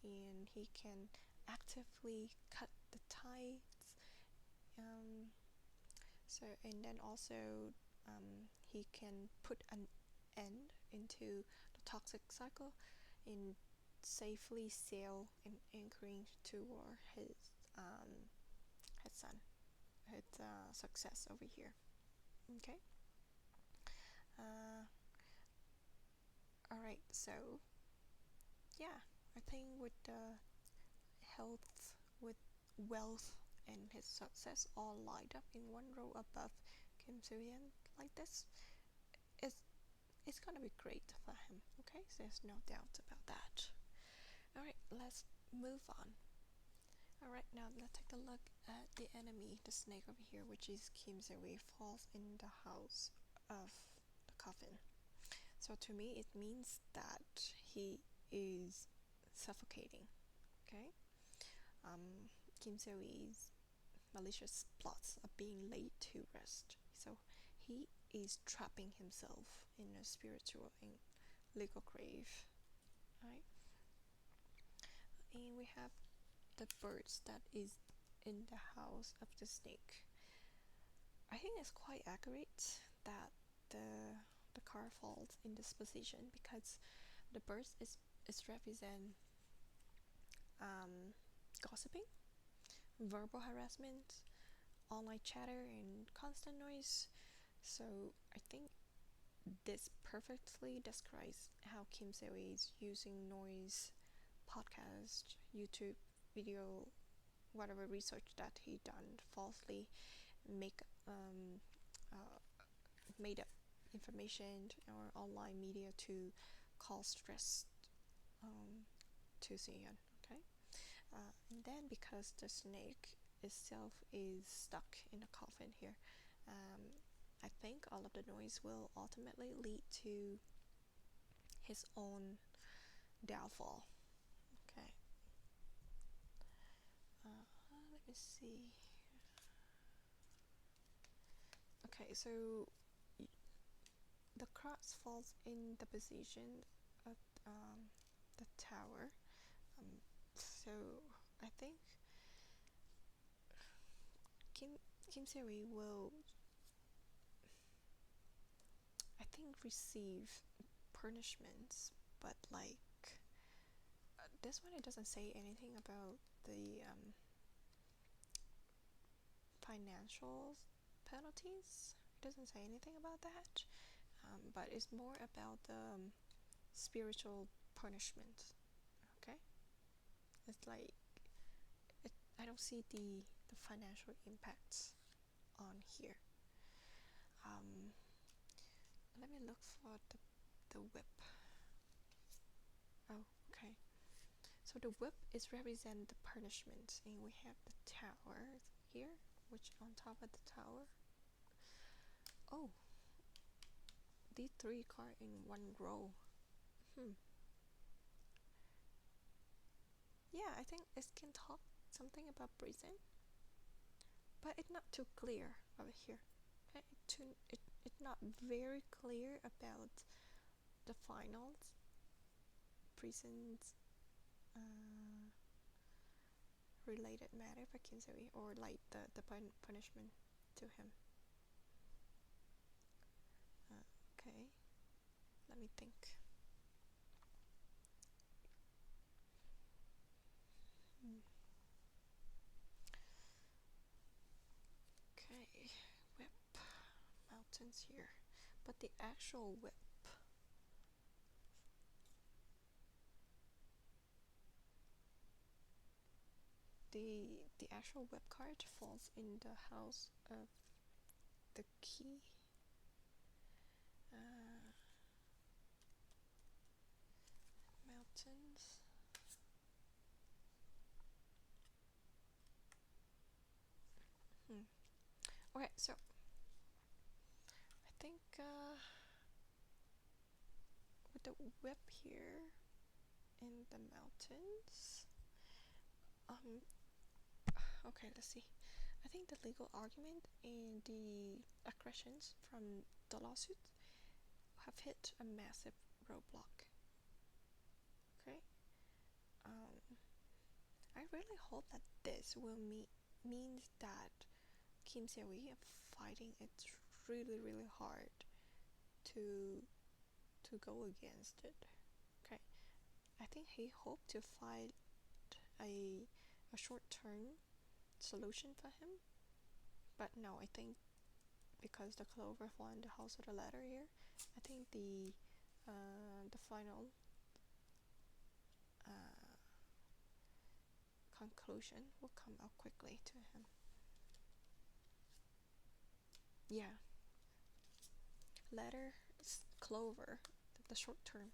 and he can actively cut the ties. So and then also he can put an end into the toxic cycle and safely sail and anchoring toward his son, his success over here. Okay. All right. So yeah, I think with the health, with wealth, and his success all lined up in one row above Kim Soo Hyun like this, it's it's gonna be great for him. Okay, so there's no doubt about that. All right, let's move on. All right, now let's take a look at the enemy, the snake over here, which is Kim Soo Hyun falls in the house of the coffin. So to me, it means that he is suffocating. Okay, Kim Soo Hyun's malicious plots are being laid to rest. So he is trapping himself in a spiritual and legal grave. Right? And we have the birds that is in the house of the snake. I think it's quite accurate that the car falls in this position because the birds is represent gossiping, verbal harassment, online chatter, and constant noise. So I think this perfectly describes how Kim Soo is using noise, podcast, YouTube video, whatever research that he done falsely make uh, made up information or online media to cause stress to Soo Hyun. Okay, and then because the snake itself is stuck in a coffin here, I think all of the noise will ultimately lead to his own downfall. Okay. Let me see. Okay, so the cross falls in the position of the tower. So I think Kim Soo will, I think, receive punishments, but like this one, it doesn't say anything about the financial penalties. It doesn't say anything about that, but it's more about the spiritual punishment. Okay, it's like I don't see the financial impacts on here. Let me look for the whip. Oh, okay. So the whip is represent the punishment, and we have the tower here, which on top of the tower. Oh, these 3 cards in one row. Yeah, I think it can talk something about prison, but it's not too clear over here. Okay? It's not very clear about the finals, prisons, related matter for Kim Se-wi, or like the punishment to him. Okay, let me think. Okay, whip, mountains here, but the actual whip, the actual whip card falls in the house of the key. Mountains. Okay, so I think with the whip here in the mountains, okay, let's see. I think the legal argument and the accretions from the lawsuit have hit a massive roadblock. Okay, I really hope that this will means that Kim Se-wi fighting it really hard to go against it. Okay, I think he hoped to find a short-term solution for him, but no, I think because the clover fell in the house of the ladder here, I think the final conclusion will come out quickly to him. Yeah, ladder, clover, the short term,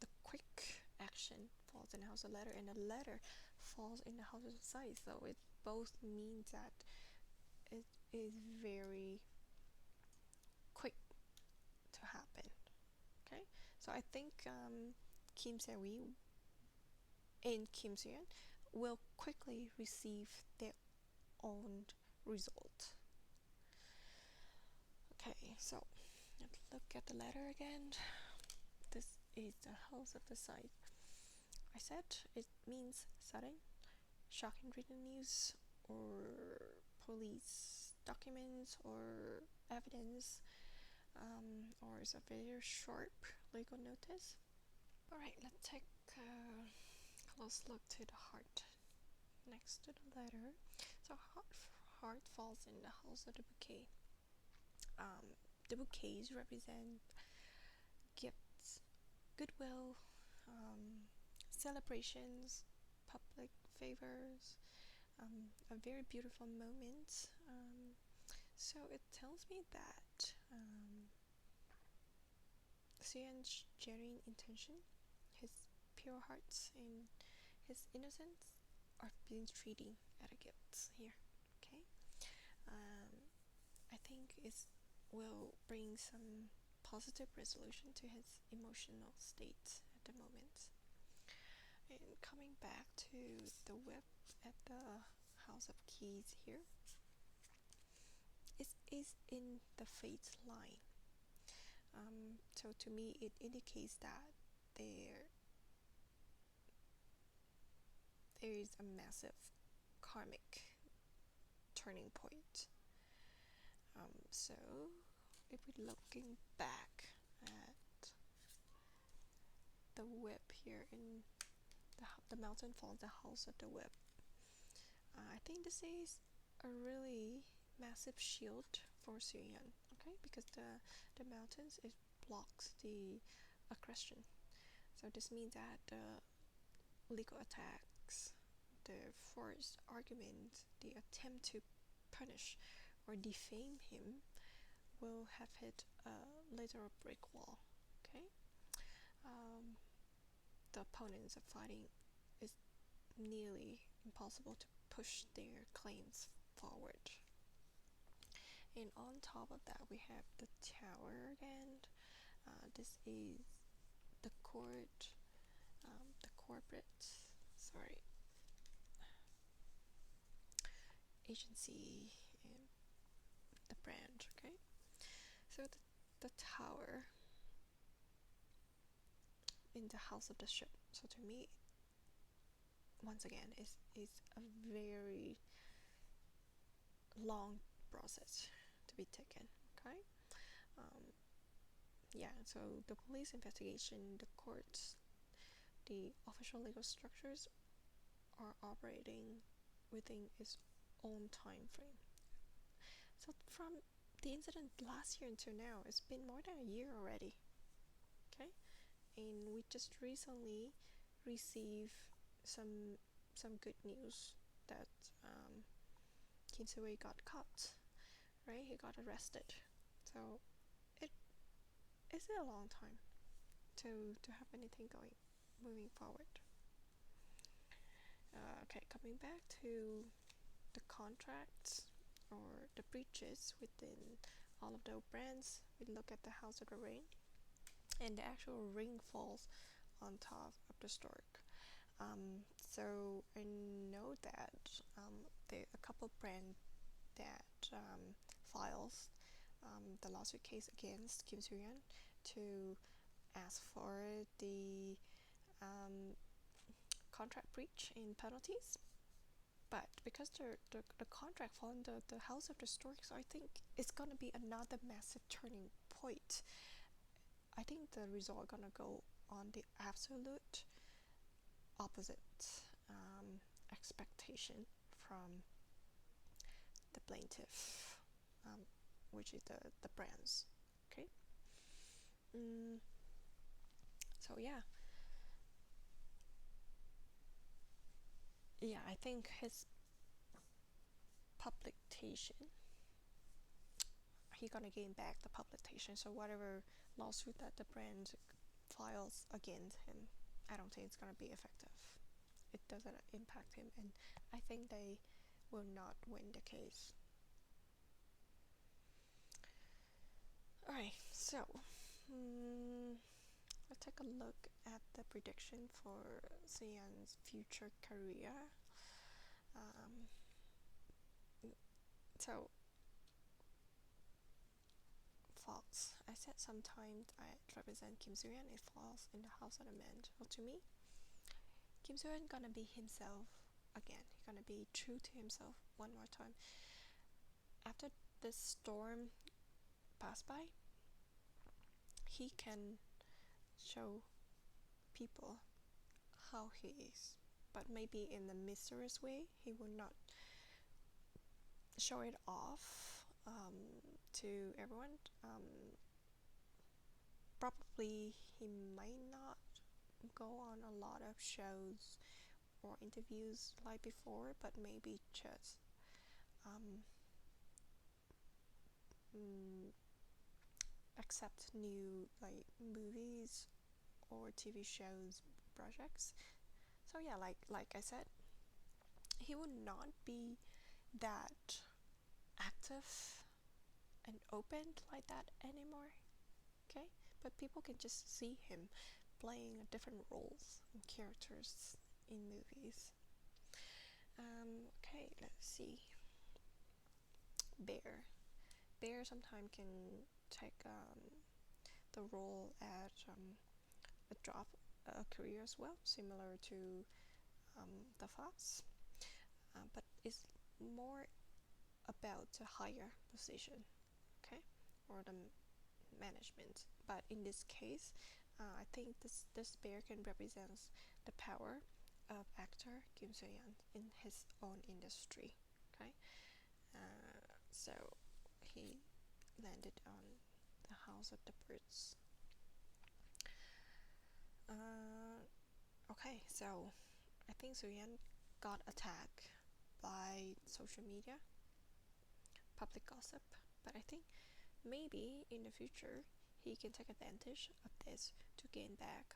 the quick action falls in the house of ladder, and the ladder falls in the house of sight. So it both means that it is very quick to happen. Okay, so I think Kim Se-wi and Kim Soo-hyun will quickly receive their own result. Okay, so let's look at the letter again. This is the house of the sight. I said it means sudden, shocking written news, or police documents, or evidence, or is a very sharp legal notice. Alright, let's take a close look to the heart next to the letter. So heart falls in the house of the bouquet. The bouquets represent gifts, goodwill, celebrations, public favors, a very beautiful moment. So it tells me that Soo Hyun's genuine intention, his pure hearts, and his innocence are being treated at a gift here. Okay, I think it will bring some positive resolution to his emotional state at the moment. And coming back to the whip at the house of keys here, it is in the fate line. So to me, it indicates that there is a massive karmic turning point. So if we're looking back at the whip here in the mountain falls the house of the web. I think this is a really massive shield for Soo Hyun, okay? Because the mountains, it blocks the aggression. So this means that the legal attacks, the forced argument, the attempt to punish or defame him will have hit a literal brick wall. Okay, the opponents of fighting is nearly impossible to push their claims forward. And on top of that, we have the tower again. This is the sorry, agency and the brand. Okay, so the tower in the house of the ship. So to me, once again, is a very long process to be taken. Okay, yeah. So the police investigation, the courts, the official legal structures are operating within its own time frame. So from the incident last year until now, it's been more than a year already. Okay, and we just recently received some good news that Kim Soo-hyun got caught. Right, he got arrested. So it is a long time to have anything moving forward. Okay, coming back to the contracts or the breaches within all of those brands, we look at the House of the Ring, and the actual ring falls on top of the stork. So I know that there are a couple brands that files the lawsuit case against Kim Soo-hyun to ask for the contract breach and penalties. But because the contract fall in the House of the Storks, I think it's gonna be another massive turning point. I think the result gonna go on the absolute opposite expectation from the plaintiff, which is the brands. Okay. So yeah, I think his publication, he gonna gain back the publication. So whatever lawsuit that the brand files against him, I don't think it's gonna be effective. It doesn't impact him, and I think they will not win the case. Alright, so let's take a look at the prediction for Soo Hyun's future career. So false. I said sometimes I represent Kim Soo Hyun. It falls in the house of the man. Well, to me, Kim Soo Hyun gonna be himself again. He's gonna be true to himself one more time. After this storm passed by, he can show people how he is, but maybe in a mysterious way. He will not show it off to everyone. Probably he might not go on a lot of shows or interviews like before, but maybe just accept new like movies or TV shows projects. So yeah, like I said, he would not be that active and open like that anymore. Okay, but people can just see him playing different roles and characters in movies. Okay, let's see. Bear sometimes can take the role at a job, a career as well, similar to the Fox, but it's more about a higher position, okay, or the management. But in this case, I think this bear can represent the power of actor Kim Soo Hyun in his own industry. Okay, so he landed on the House of the Birds. Okay, so I think Soo Hyun got attacked by social media, public gossip, but I think maybe in the future he can take advantage of this to gain back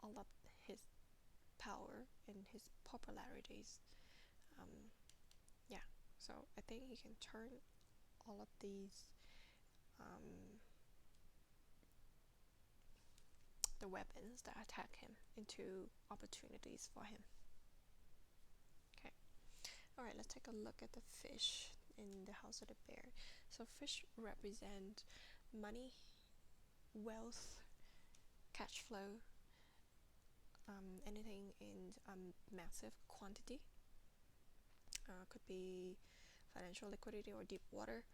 all of his power and his popularities. Yeah, so I think he can turn all of these the weapons that attack him into opportunities for him. Okay, all right, let's take a look at the fish in the House of the Bear. So fish represent money, wealth, cash flow, anything in massive quantity. Could be financial liquidity or deep water.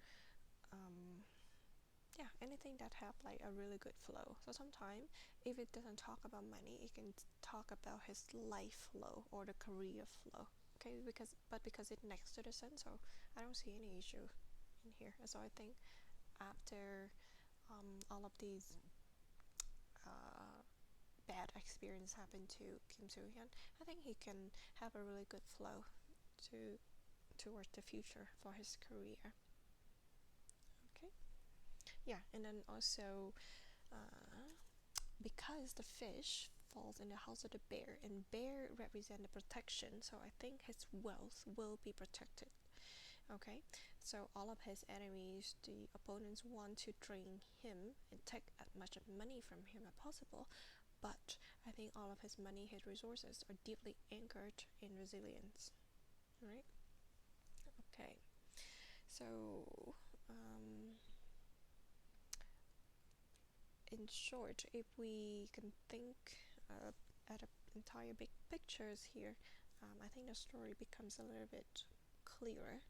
Yeah, anything that have like a really good flow. So sometimes if it doesn't talk about money, it can talk about his life flow or the career flow. Okay, because it's next to the sun, so I don't see any issue in here. So I think after all of these bad experience happened to Kim Soo Hyun, I think he can have a really good flow to towards the future for his career. Okay, yeah, and then also because the fish falls in the House of the Bear, and bear represent the protection, so I think his wealth will be protected. Okay, so all of his enemies, the opponents, want to drain him and take as much money from him as possible, but I think all of his money, his resources are deeply anchored in resilience. Right? Okay, so in short, if we can think at an entire big pictures here, I think the story becomes a little bit clearer.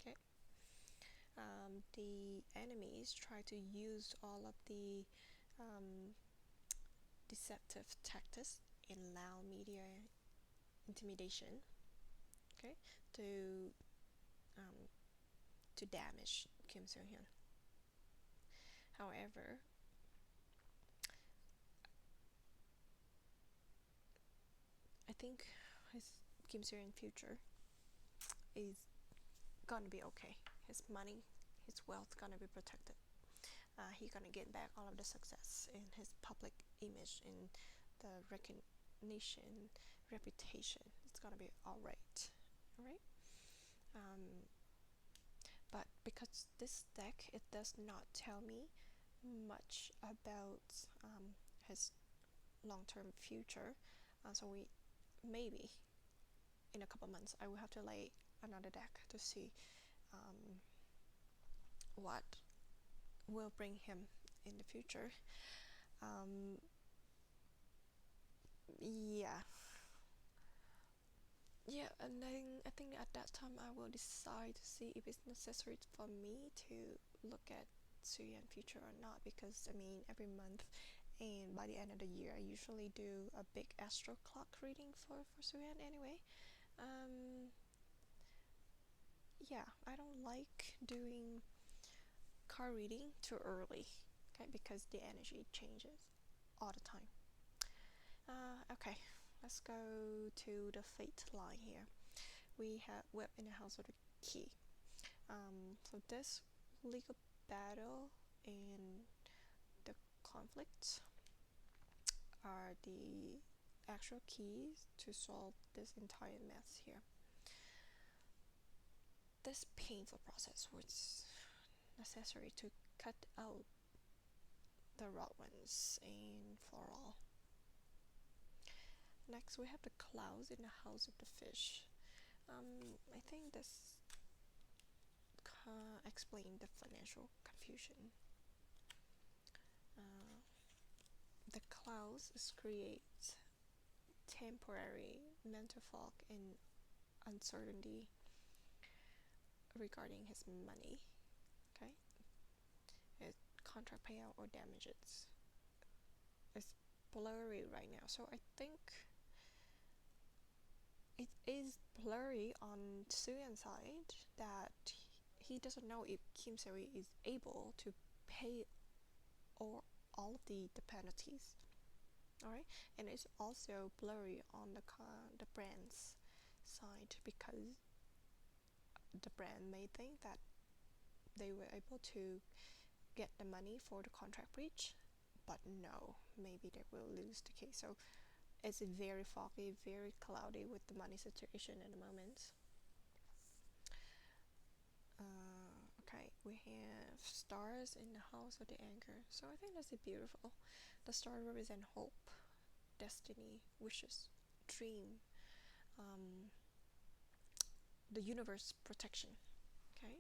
Okay, the enemies try to use all of the deceptive tactics in loud media intimidation, okay, to damage Kim Soo Hyun. However, I think his Kim Soo Hyun future is gonna be okay. His money, his wealth gonna be protected. He gonna get back all of the success in his public image, in the recognition, reputation. It's gonna be alright. Alright. But because this deck, it does not tell me much about his long-term future, so we maybe in a couple months I will have to lay another deck to see what will bring him in the future. Yeah, and then I think at that time I will decide to see if it's necessary for me to look at Soo Hyun future or not, because I mean every month and by the end of the year I usually do a big astro clock reading for Soo Hyun anyway. Yeah, I don't like doing card reading too early, okay, because the energy changes all the time. Okay, let's go to the fate line here. We have web in the House of the Key. So this legal battle and the conflicts are the actual keys to solve this entire mess here. This painful process was necessary to cut out the raw ones and for all. Next we have the clouds in the House of the Fish. I think this explains the financial confusion. The clouds create temporary mental fog and uncertainty regarding his money. Okay, his contract payout or damages. It's blurry right now, so I think it is blurry on Soo Hyun's side that he doesn't know if Kim Se-ri is able to pay all of the penalties. Alright, and it's also blurry on the brand's side because the brand may think that they were able to get the money for the contract breach, but no, maybe they will lose the case. So it's very foggy, very cloudy with the money situation at the moment. Okay, we have stars in the house of the anchor, so I think that's beautiful. The stars represent hope, destiny, wishes, dream, the universe protection. Okay,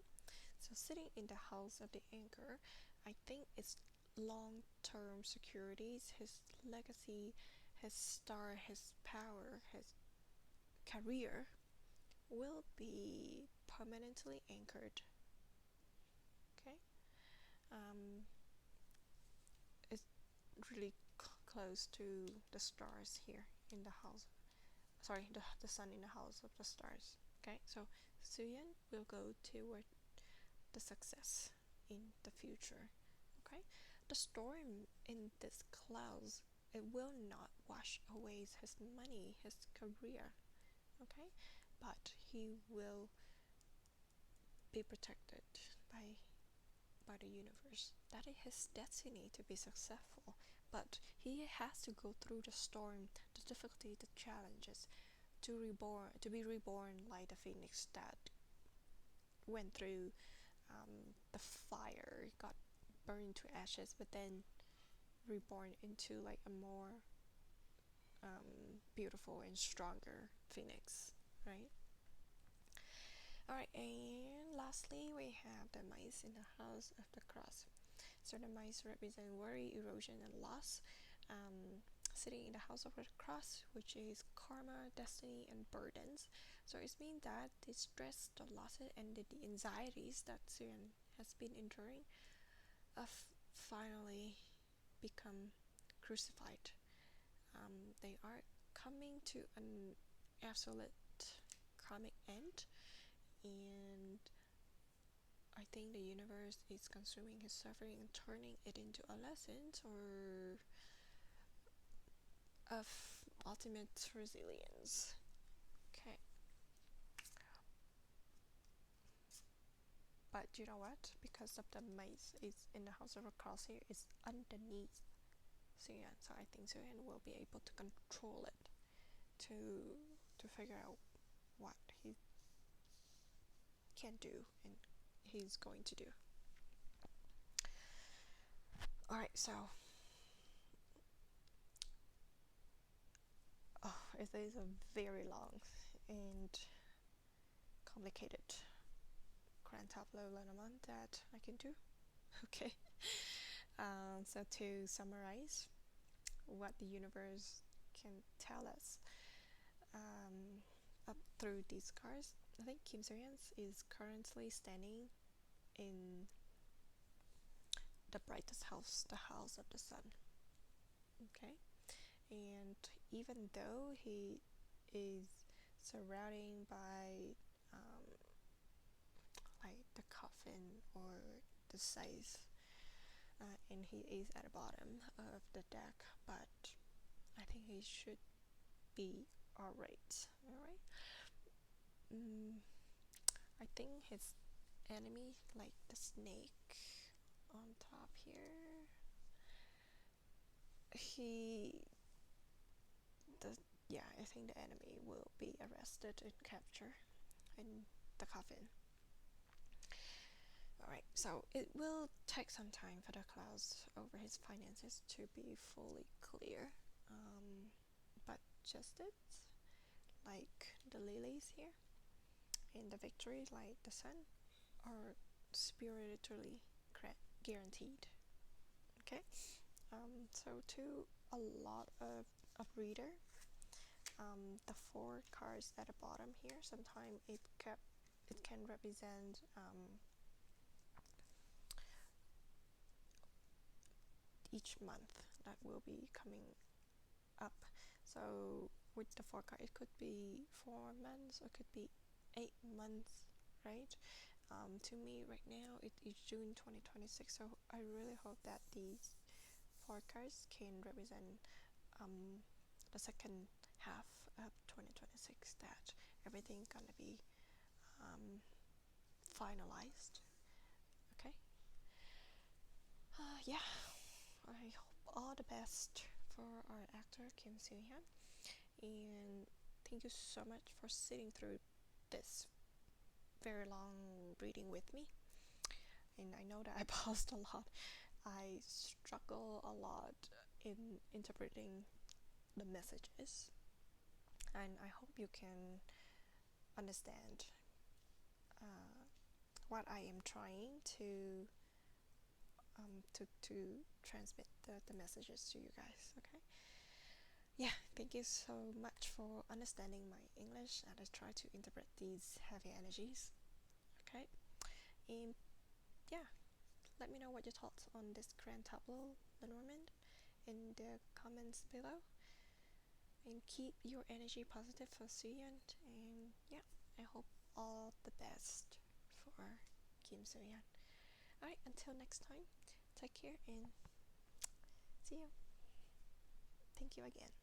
so sitting in the house of the anchor, I think it's long-term securities, his legacy, his star, his power, his career will be permanently anchored. Okay, it's really close to the stars here in the house. Sorry, the sun in the house of the stars. Okay, so Soo Hyun will go toward the success in the future. Okay, the storm in this clouds, it will not wash away his money, his career. Okay, but he will be protected by the universe. That is his destiny to be successful. But he has to go through the storm, the difficulty, the challenges, to be reborn like the phoenix that went through the fire, got burned to ashes, but then reborn into like a more beautiful and stronger phoenix, right? Alright, and lastly we have the mice in the house of the cross. So the mice represent worry, erosion, and loss. Sitting in the house of the cross, which is karma, destiny, and burdens. So it means that the stress, the losses, and the anxieties that Soo Hyun has been enduring have finally become crucified. They are coming to an absolute karmic end, and I think the universe is consuming his suffering and turning it into a lesson or of ultimate resilience. Okay. But you know what? Because of the maze is in the house of a crosshair is underneath Soo Hyun, so I think Soo Hyun will be able to control it to figure out what he can do and he's going to do. Alright, so it is a very long and complicated grand tableau Lenormand that I can do. Okay. So to summarize what the universe can tell us up through these cards, I think Kim Se-ryun is currently standing in the brightest house, the house of the sun. Okay, and even though he is surrounding by like the coffin or the size, and he is at the bottom of the deck, but I think he should be alright. Alright. I think his enemy, like the snake on top here, I think the enemy will be arrested and captured in the coffin. Alright, so it will take some time for the clouds over his finances to be fully clear, but just it, like the lilies here, and the victory, like the sun, are spiritually guaranteed. Okay, so to a lot of reader, the 4 cards at the bottom here, sometimes it can represent each month that will be coming up. So with the forecast. It could be 4 months or it could be 8 months, right? To me right now it is June 2026, so I really hope that these forecasts can represent the second half of 2026, that everything gonna be finalized. Okay. Yeah, I hope all the best for our actor Kim Soo Hyun, and thank you so much for sitting through this very long reading with me. And I know that I paused a lot. I struggle a lot in interpreting the messages, and I hope you can understand what I am trying to transmit the messages to you guys. Okay. Yeah, thank you so much for understanding my English, and I try to interpret these heavy energies. Okay. And yeah, let me know what your thoughts on this grand tableau Lenormand in the comments below, and keep your energy positive for Soohyun. And yeah, I hope all the best for Kim Soohyun. Alright, until next time, take care and see you. Thank you again.